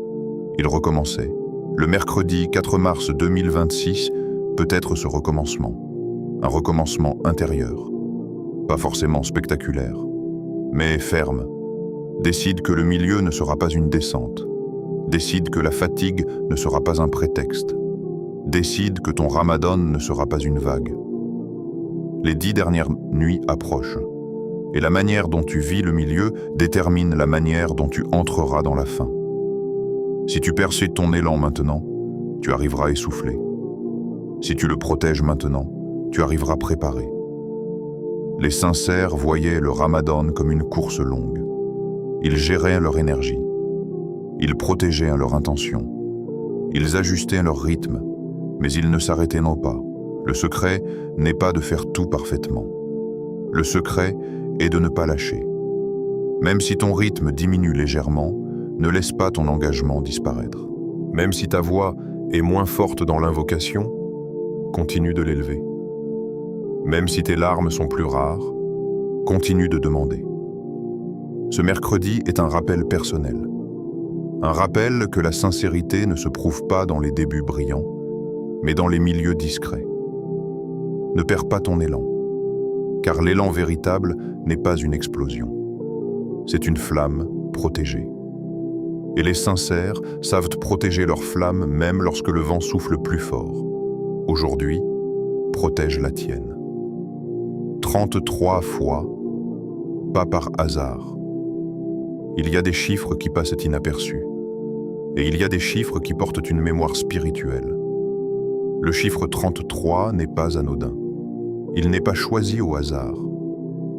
ils recommençaient. Le mercredi 4 mars 2026 peut être ce recommencement. Un recommencement intérieur. Pas forcément spectaculaire, mais ferme. Décide que le milieu ne sera pas une descente. Décide que la fatigue ne sera pas un prétexte. Décide que ton Ramadan ne sera pas une vague. Les 10 dernières nuits approchent, et la manière dont tu vis le milieu détermine la manière dont tu entreras dans la fin. Si tu perçois ton élan maintenant, tu arriveras essoufflé. Si tu le protèges maintenant, tu arriveras préparé. Les sincères voyaient le Ramadan comme une course longue. Ils géraient leur énergie. Ils protégeaient leur intention. Ils ajustaient leur rythme, mais ils ne s'arrêtaient non pas. Le secret n'est pas de faire tout parfaitement. Le secret est de ne pas lâcher. Même si ton rythme diminue légèrement, ne laisse pas ton engagement disparaître. Même si ta voix est moins forte dans l'invocation, continue de l'élever. Même si tes larmes sont plus rares, continue de demander. Ce mercredi est un rappel personnel. Un rappel que la sincérité ne se prouve pas dans les débuts brillants, mais dans les milieux discrets. Ne perds pas ton élan, car l'élan véritable n'est pas une explosion. C'est une flamme protégée. Et les sincères savent protéger leur flamme même lorsque le vent souffle plus fort. Aujourd'hui, protège la tienne. 33 fois, pas par hasard. Il y a des chiffres qui passent inaperçus, et il y a des chiffres qui portent une mémoire spirituelle. Le chiffre 33 n'est pas anodin. Il n'est pas choisi au hasard.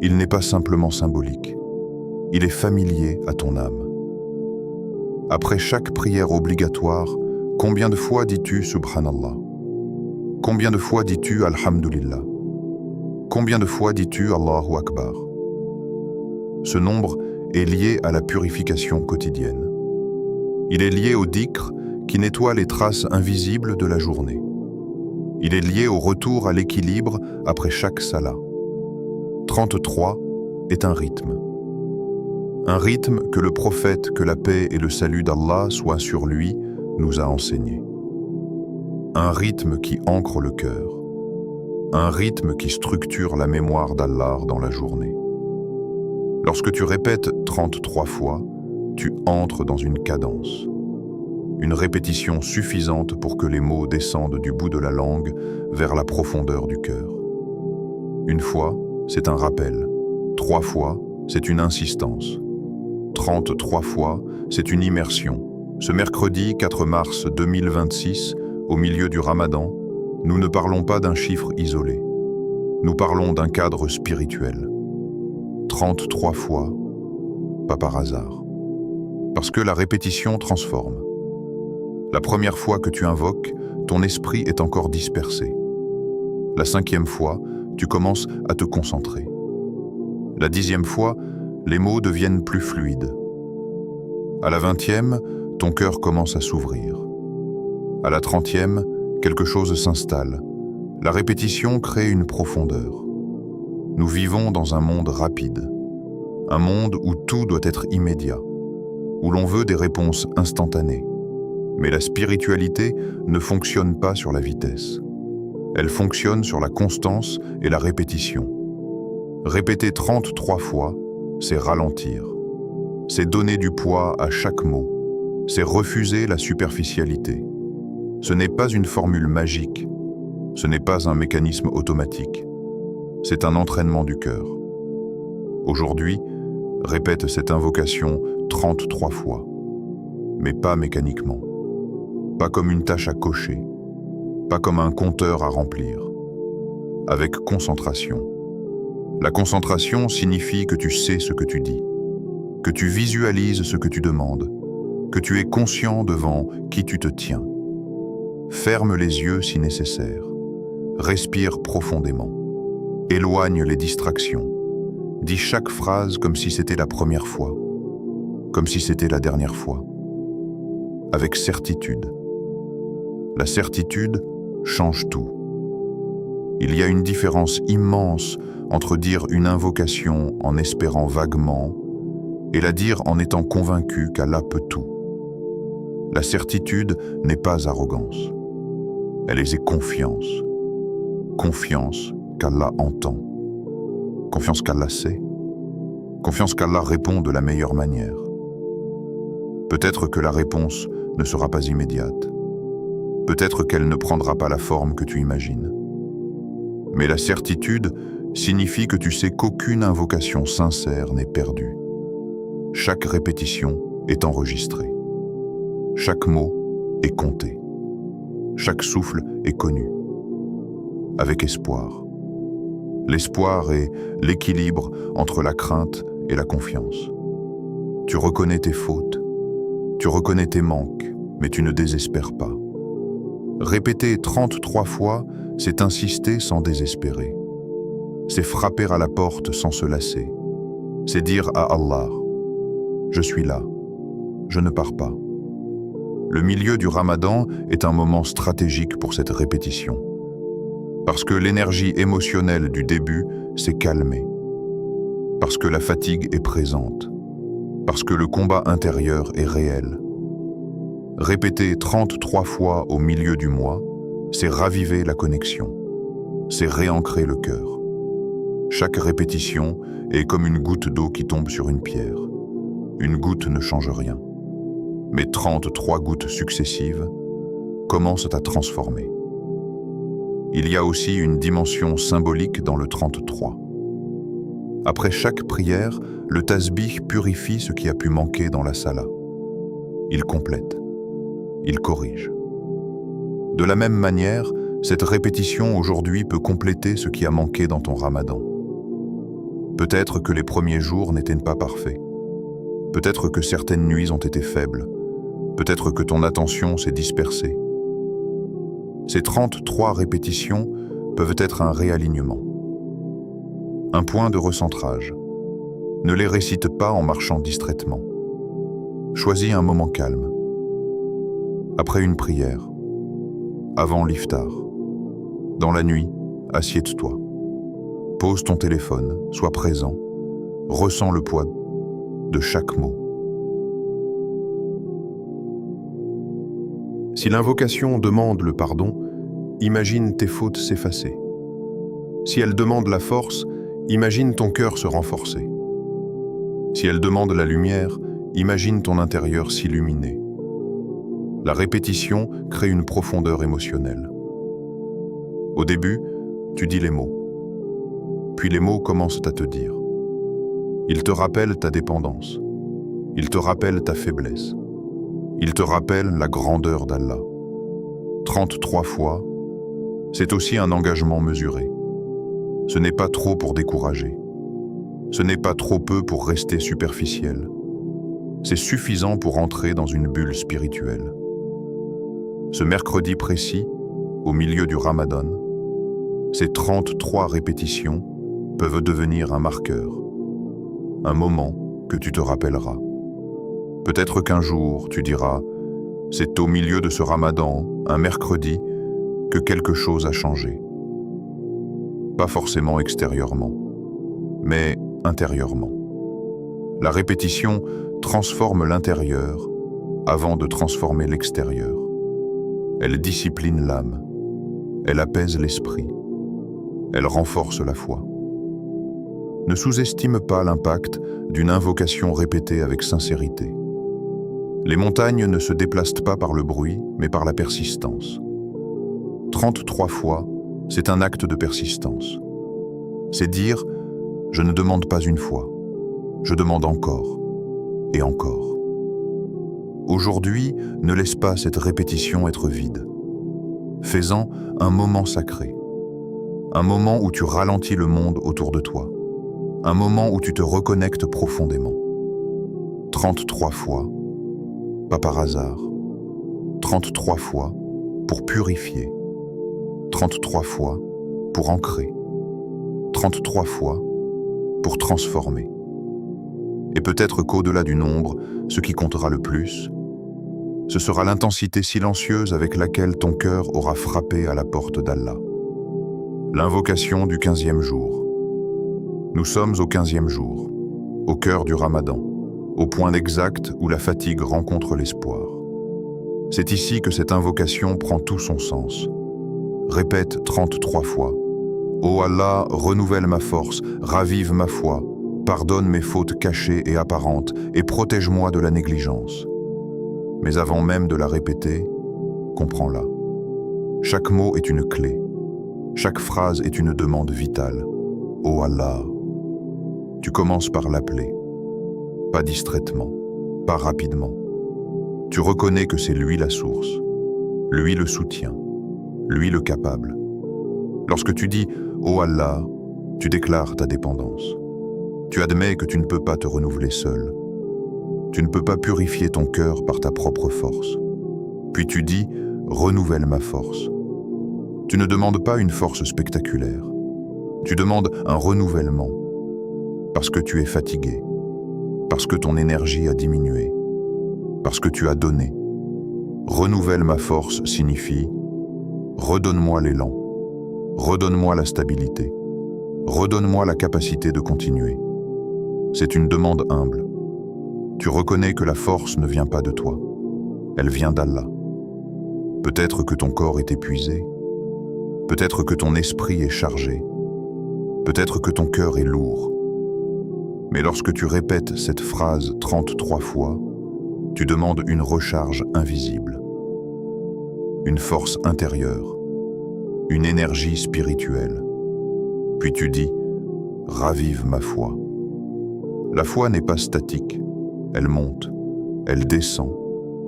Il n'est pas simplement symbolique. Il est familier à ton âme. Après chaque prière obligatoire, combien de fois dis-tu Subhanallah? Combien de fois dis-tu Alhamdulillah? Combien de fois dis-tu Allahu Akbar? Ce nombre est lié à la purification quotidienne. Il est lié au dhikr qui nettoie les traces invisibles de la journée. Il est lié au retour à l'équilibre après chaque salat. 33 est un rythme. Un rythme que le prophète, que la paix et le salut d'Allah soient sur lui, nous a enseigné. Un rythme qui ancre le cœur. Un rythme qui structure la mémoire d'Allah dans la journée. Lorsque tu répètes 33 fois, tu entres dans une cadence. Une répétition suffisante pour que les mots descendent du bout de la langue vers la profondeur du cœur. Une fois, c'est un rappel. 3 fois, c'est une insistance. 33 fois, c'est une immersion. Ce mercredi 4 mars 2026, au milieu du Ramadan, nous ne parlons pas d'un chiffre isolé. Nous parlons d'un cadre spirituel. 33 fois, pas par hasard. Parce que la répétition transforme. La première fois que tu invoques, ton esprit est encore dispersé. La 5e fois, tu commences à te concentrer. La 10e fois, les mots deviennent plus fluides. À la 20e, ton cœur commence à s'ouvrir. À la 30e, quelque chose s'installe. La répétition crée une profondeur. Nous vivons dans un monde rapide. Un monde où tout doit être immédiat. Où l'on veut des réponses instantanées. Mais la spiritualité ne fonctionne pas sur la vitesse. Elle fonctionne sur la constance et la répétition. Répéter 33 fois, c'est ralentir. C'est donner du poids à chaque mot. C'est refuser la superficialité. Ce n'est pas une formule magique. Ce n'est pas un mécanisme automatique. C'est un entraînement du cœur. Aujourd'hui, répète cette invocation 33 fois. Mais pas mécaniquement. Pas comme une tâche à cocher. Pas comme un compteur à remplir. Avec concentration. La concentration signifie que tu sais ce que tu dis, que tu visualises ce que tu demandes, que tu es conscient devant qui tu te tiens. Ferme les yeux si nécessaire. Respire profondément. Éloigne les distractions. Dis chaque phrase comme si c'était la première fois, comme si c'était la dernière fois. Avec certitude. La certitude change tout. Il y a une différence immense entre dire une invocation en espérant vaguement et la dire en étant convaincu qu'Allah peut tout. La certitude n'est pas arrogance. Elle est confiance. Confiance qu'Allah entend. Confiance qu'Allah sait. Confiance qu'Allah répond de la meilleure manière. Peut-être que la réponse ne sera pas immédiate. Peut-être qu'elle ne prendra pas la forme que tu imagines. Mais la certitude signifie que tu sais qu'aucune invocation sincère n'est perdue. Chaque répétition est enregistrée. Chaque mot est compté. Chaque souffle est connu. Avec espoir. L'espoir est l'équilibre entre la crainte et la confiance. Tu reconnais tes fautes, tu reconnais tes manques, mais tu ne désespères pas. Répéter 33 fois, c'est insister sans désespérer. C'est frapper à la porte sans se lasser. C'est dire à Allah, je suis là, je ne pars pas. Le milieu du Ramadan est un moment stratégique pour cette répétition. Parce que l'énergie émotionnelle du début s'est calmée. Parce que la fatigue est présente. Parce que le combat intérieur est réel. Répéter 33 fois au milieu du mois, c'est raviver la connexion. C'est réancrer le cœur. Chaque répétition est comme une goutte d'eau qui tombe sur une pierre. Une goutte ne change rien. Mais 33 gouttes successives commencent à transformer. Il y a aussi une dimension symbolique dans le 33. Après chaque prière, le tasbih purifie ce qui a pu manquer dans la sala. Il complète. Il corrige. De la même manière, cette répétition aujourd'hui peut compléter ce qui a manqué dans ton Ramadan. Peut-être que les premiers jours n'étaient pas parfaits. Peut-être que certaines nuits ont été faibles. Peut-être que ton attention s'est dispersée. Ces 33 répétitions peuvent être un réalignement. Un point de recentrage. Ne les récite pas en marchant distraitement. Choisis un moment calme. Après une prière. Avant l'iftar. Dans la nuit, assieds-toi. Pose ton téléphone, sois présent. Ressens le poids. de chaque mot. Si l'invocation demande le pardon, imagine tes fautes s'effacer. Si elle demande la force, imagine ton cœur se renforcer. Si elle demande la lumière, imagine ton intérieur s'illuminer. La répétition crée une profondeur émotionnelle. Au début, tu dis les mots. Puis les mots commencent à te dire. Ils te rappellent ta dépendance. Ils te rappellent ta faiblesse. Ils te rappellent la grandeur d'Allah. 33 fois, c'est aussi un engagement mesuré. Ce n'est pas trop pour décourager. Ce n'est pas trop peu pour rester superficiel. C'est suffisant pour entrer dans une bulle spirituelle. Ce mercredi précis, au milieu du Ramadan, ces 33 répétitions peuvent devenir un marqueur, un moment que tu te rappelleras. Peut-être qu'un jour, tu diras, c'est au milieu de ce Ramadan, un mercredi, que quelque chose a changé. Pas forcément extérieurement, mais intérieurement. La répétition transforme l'intérieur avant de transformer l'extérieur. Elle discipline l'âme, elle apaise l'esprit, elle renforce la foi. Ne sous-estime pas l'impact d'une invocation répétée avec sincérité. Les montagnes ne se déplacent pas par le bruit, mais par la persistance. 33 fois, c'est un acte de persistance. C'est dire, je ne demande pas une fois, je demande encore et encore. Aujourd'hui, ne laisse pas cette répétition être vide. Fais-en un moment sacré. Un moment où tu ralentis le monde autour de toi. Un moment où tu te reconnectes profondément. 33 fois, pas par hasard. 33 fois pour purifier. 33 fois pour ancrer. 33 fois pour transformer. Et peut-être qu'au-delà du nombre, ce qui comptera le plus, ce sera l'intensité silencieuse avec laquelle ton cœur aura frappé à la porte d'Allah. L'invocation du 15e jour. Nous sommes au 15e jour, au cœur du Ramadan, au point exact où la fatigue rencontre l'espoir. C'est ici que cette invocation prend tout son sens. Répète 33 fois. Ô Allah, renouvelle ma force, ravive ma foi, pardonne mes fautes cachées et apparentes et protège-moi de la négligence. Mais avant même de la répéter, comprends-la. Chaque mot est une clé. Chaque phrase est une demande vitale. Ô Allah. Tu commences par l'appeler. Pas distraitement, pas rapidement. Tu reconnais que c'est lui la source, lui le soutien, lui le capable. Lorsque tu dis « Ô Allah », tu déclares ta dépendance. Tu admets que tu ne peux pas te renouveler seul. Tu ne peux pas purifier ton cœur par ta propre force. Puis tu dis « Renouvelle ma force ». Tu ne demandes pas une force spectaculaire. Tu demandes un renouvellement. Parce que tu es fatigué. Parce que ton énergie a diminué. Parce que tu as donné. Renouvelle ma force signifie « Redonne-moi l'élan. Redonne-moi la stabilité. Redonne-moi la capacité de continuer. » C'est une demande humble. Tu reconnais que la force ne vient pas de toi. Elle vient d'Allah. Peut-être que ton corps est épuisé. Peut-être que ton esprit est chargé. Peut-être que ton cœur est lourd. Mais lorsque tu répètes cette phrase 33 fois, tu demandes une recharge invisible. Une force intérieure. Une énergie spirituelle. Puis tu dis « Ravive ma foi ». La foi n'est pas statique, elle monte, elle descend.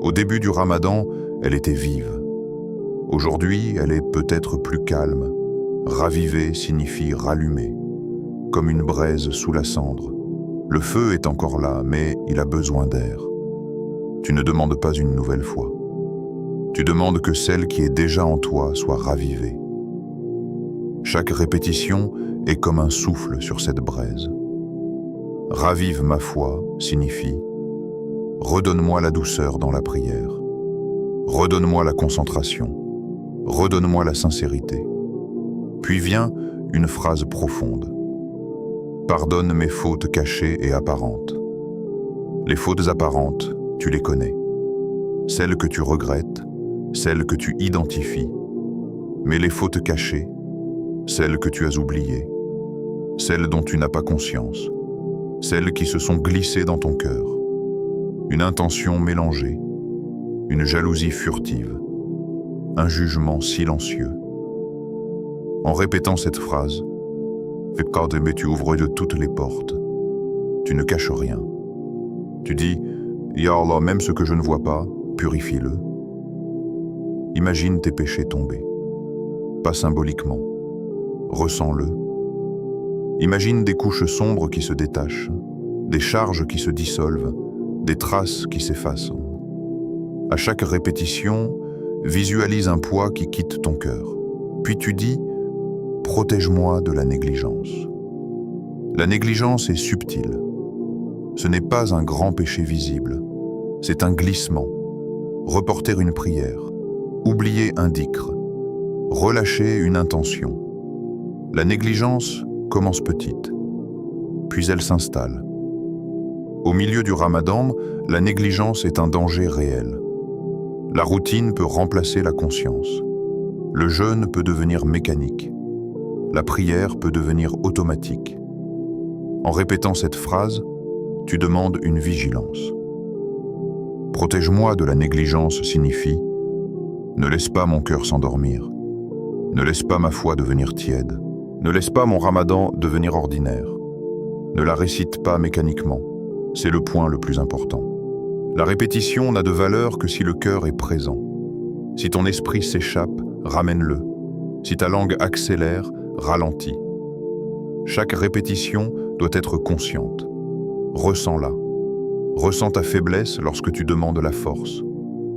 Au début du Ramadan, elle était vive. Aujourd'hui, elle est peut-être plus calme. Raviver signifie rallumer, comme une braise sous la cendre. Le feu est encore là, mais il a besoin d'air. Tu ne demandes pas une nouvelle foi. Tu demandes que celle qui est déjà en toi soit ravivée. Chaque répétition est comme un souffle sur cette braise. Ravive ma foi signifie redonne-moi la douceur dans la prière. Redonne-moi la concentration. Redonne-moi la sincérité. Puis vient une phrase profonde. Pardonne mes fautes cachées et apparentes. Les fautes apparentes, tu les connais. Celles que tu regrettes, celles que tu identifies. Mais les fautes cachées, celles que tu as oubliées, celles dont tu n'as pas conscience, celles qui se sont glissées dans ton cœur. Une intention mélangée, une jalousie furtive, un jugement silencieux. En répétant cette phrase, mais tu ouvres de toutes les portes. Tu ne caches rien. Tu dis, Ya Allah, même ce que je ne vois pas, purifie-le. Imagine tes péchés tomber. Pas symboliquement. Ressens-le. Imagine des couches sombres qui se détachent, des charges qui se dissolvent, des traces qui s'effacent. À chaque répétition, visualise un poids qui quitte ton cœur. Puis tu dis, protège-moi de la négligence. La négligence est subtile. Ce n'est pas un grand péché visible. C'est un glissement. Reporter une prière. Oublier un dhikr. Relâcher une intention. La négligence commence petite, puis elle s'installe. Au milieu du Ramadan, la négligence est un danger réel. La routine peut remplacer la conscience. Le jeûne peut devenir mécanique. La prière peut devenir automatique. En répétant cette phrase, tu demandes une vigilance. Protège-moi de la négligence signifie « Ne laisse pas mon cœur s'endormir. Ne laisse pas ma foi devenir tiède. Ne laisse pas mon Ramadan devenir ordinaire. Ne la récite pas mécaniquement. C'est le point le plus important. La répétition n'a de valeur que si le cœur est présent. Si ton esprit s'échappe, ramène-le. Si ta langue accélère, ralentis. Chaque répétition doit être consciente. Ressens-la. Ressens ta faiblesse lorsque tu demandes la force.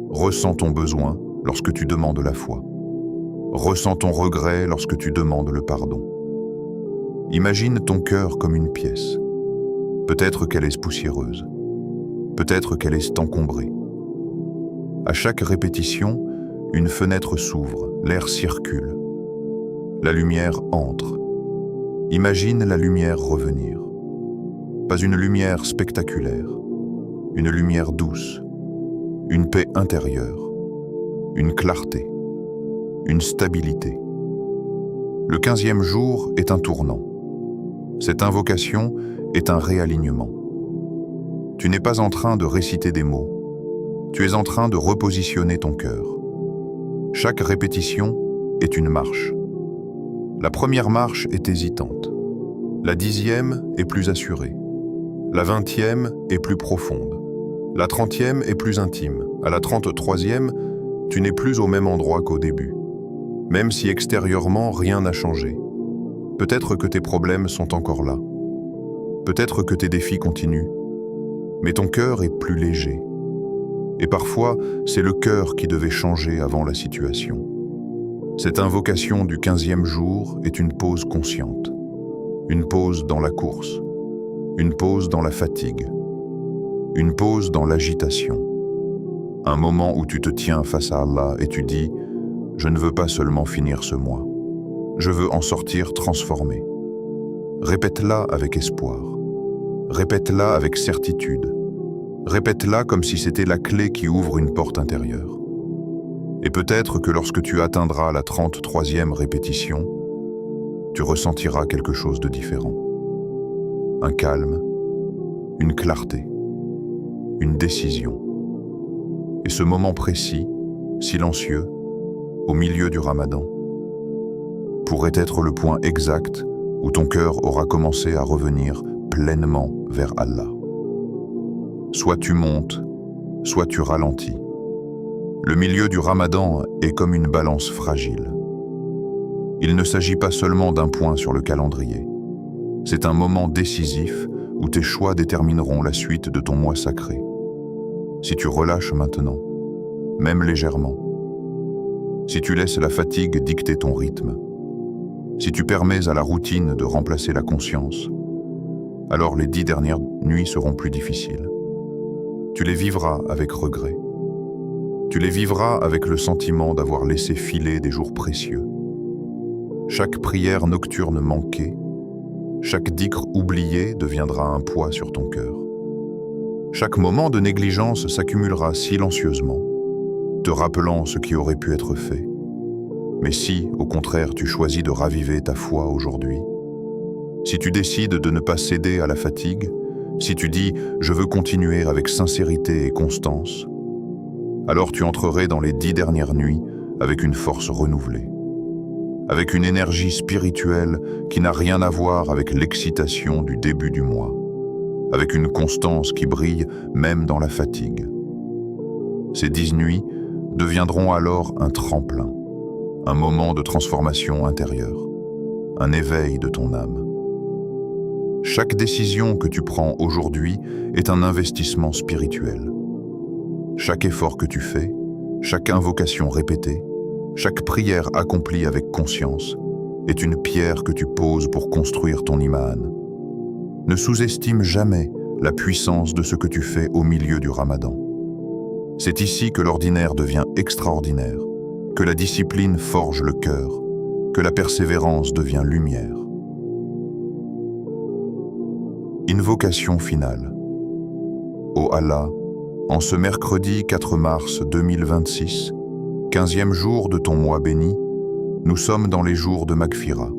Ressens ton besoin lorsque tu demandes la foi. Ressens ton regret lorsque tu demandes le pardon. Imagine ton cœur comme une pièce. Peut-être qu'elle est poussiéreuse. Peut-être qu'elle est encombrée. À chaque répétition, une fenêtre s'ouvre, l'air circule. La lumière entre. Imagine la lumière revenir. Pas une lumière spectaculaire, une lumière douce, une paix intérieure, une clarté, une stabilité. Le 15e jour est un tournant. Cette invocation est un réalignement. Tu n'es pas en train de réciter des mots, tu es en train de repositionner ton cœur. Chaque répétition est une marche. La première marche est hésitante. La 10e est plus assurée. La 20e est plus profonde. La 30e est plus intime. À la 33e, tu n'es plus au même endroit qu'au début. Même si extérieurement rien n'a changé. Peut-être que tes problèmes sont encore là. Peut-être que tes défis continuent. Mais ton cœur est plus léger. Et parfois, c'est le cœur qui devait changer avant la situation. Cette invocation du 15e jour est une pause consciente. Une pause dans la course. Une pause dans la fatigue. Une pause dans l'agitation. Un moment où tu te tiens face à Allah et tu dis « Je ne veux pas seulement finir ce mois. Je veux en sortir transformé. » Répète-la avec espoir. Répète-la avec certitude. Répète-la comme si c'était la clé qui ouvre une porte intérieure. Et peut-être que lorsque tu atteindras la 33e répétition, tu ressentiras quelque chose de différent. Un calme, une clarté, une décision. Et ce moment précis, silencieux, au milieu du Ramadan, pourrait être le point exact où ton cœur aura commencé à revenir pleinement vers Allah. Soit tu montes, soit tu ralentis. Le milieu du Ramadan est comme une balance fragile. Il ne s'agit pas seulement d'un point sur le calendrier. C'est un moment décisif où tes choix détermineront la suite de ton mois sacré. Si tu relâches maintenant, même légèrement, si tu laisses la fatigue dicter ton rythme, si tu permets à la routine de remplacer la conscience, alors les 10 dernières nuits seront plus difficiles. Tu les vivras avec regret. Tu les vivras avec le sentiment d'avoir laissé filer des jours précieux. Chaque prière nocturne manquée, chaque dhikr oublié deviendra un poids sur ton cœur. Chaque moment de négligence s'accumulera silencieusement, te rappelant ce qui aurait pu être fait. Mais si, au contraire, tu choisis de raviver ta foi aujourd'hui, si tu décides de ne pas céder à la fatigue, si tu dis « je veux continuer avec sincérité et constance », alors tu entrerais dans les 10 dernières nuits avec une force renouvelée, avec une énergie spirituelle qui n'a rien à voir avec l'excitation du début du mois, avec une constance qui brille même dans la fatigue. Ces 10 nuits deviendront alors un tremplin, un moment de transformation intérieure, un éveil de ton âme. Chaque décision que tu prends aujourd'hui est un investissement spirituel. Chaque effort que tu fais, chaque invocation répétée, chaque prière accomplie avec conscience est une pierre que tu poses pour construire ton iman. Ne sous-estime jamais la puissance de ce que tu fais au milieu du Ramadan. C'est ici que l'ordinaire devient extraordinaire, que la discipline forge le cœur, que la persévérance devient lumière. Invocation finale. Ô Allah, en ce mercredi 4 mars 2026, 15e jour de ton mois béni, nous sommes dans les jours de Maghfira,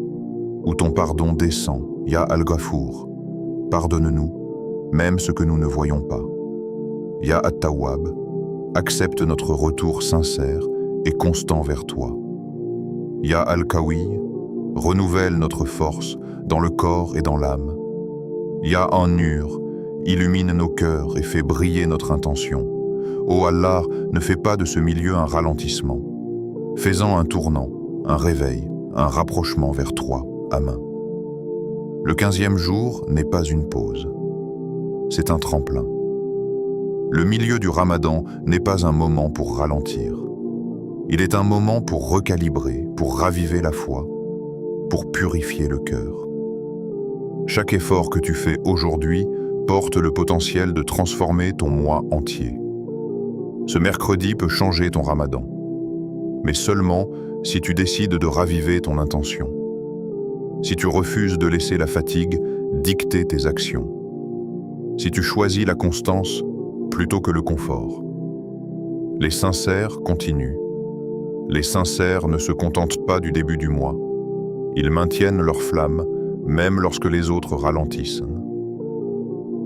où ton pardon descend, Ya Al-Ghafour. Pardonne-nous, même ce que nous ne voyons pas. Ya At-Tawwab, accepte notre retour sincère et constant vers toi. Ya Al-Qawi, renouvelle notre force dans le corps et dans l'âme. Ya An-Nur, illumine nos cœurs et fais briller notre intention. Ô Allah, ne fais pas de ce milieu un ralentissement. Fais-en un tournant, un réveil, un rapprochement vers toi. Amen. Le 15e jour n'est pas une pause. C'est un tremplin. Le milieu du Ramadan n'est pas un moment pour ralentir. Il est un moment pour recalibrer, pour raviver la foi, pour purifier le cœur. Chaque effort que tu fais aujourd'hui porte le potentiel de transformer ton mois entier. Ce mercredi peut changer ton Ramadan, mais seulement si tu décides de raviver ton intention. Si tu refuses de laisser la fatigue dicter tes actions. Si tu choisis la constance plutôt que le confort. Les sincères continuent. Les sincères ne se contentent pas du début du mois. Ils maintiennent leur flamme, même lorsque les autres ralentissent.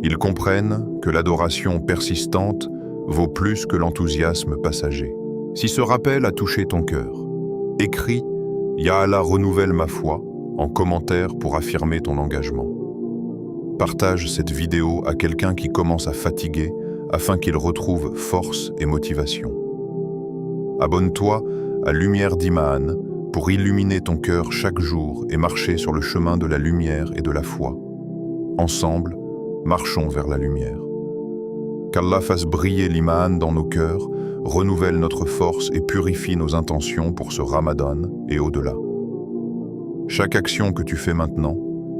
Ils comprennent que l'adoration persistante vaut plus que l'enthousiasme passager. Si ce rappel a touché ton cœur, écris « Ya Allah renouvelle ma foi » en commentaire pour affirmer ton engagement. Partage cette vidéo à quelqu'un qui commence à fatiguer afin qu'il retrouve force et motivation. Abonne-toi à Lumière d'Iman pour illuminer ton cœur chaque jour et marcher sur le chemin de la lumière et de la foi. Ensemble, marchons vers la lumière. Qu'Allah fasse briller l'iman dans nos cœurs, renouvelle notre force et purifie nos intentions pour ce Ramadan et au-delà. Chaque action que tu fais maintenant,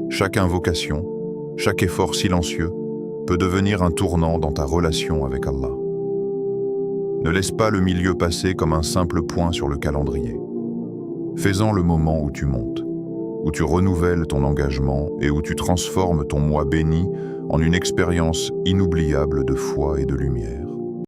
chaque invocation, chaque effort silencieux peut devenir un tournant dans ta relation avec Allah. Ne laisse pas le milieu passer comme un simple point sur le calendrier. Fais-en le moment où tu montes, où tu renouvelles ton engagement et où tu transformes ton mois béni en une expérience inoubliable de foi et de lumière.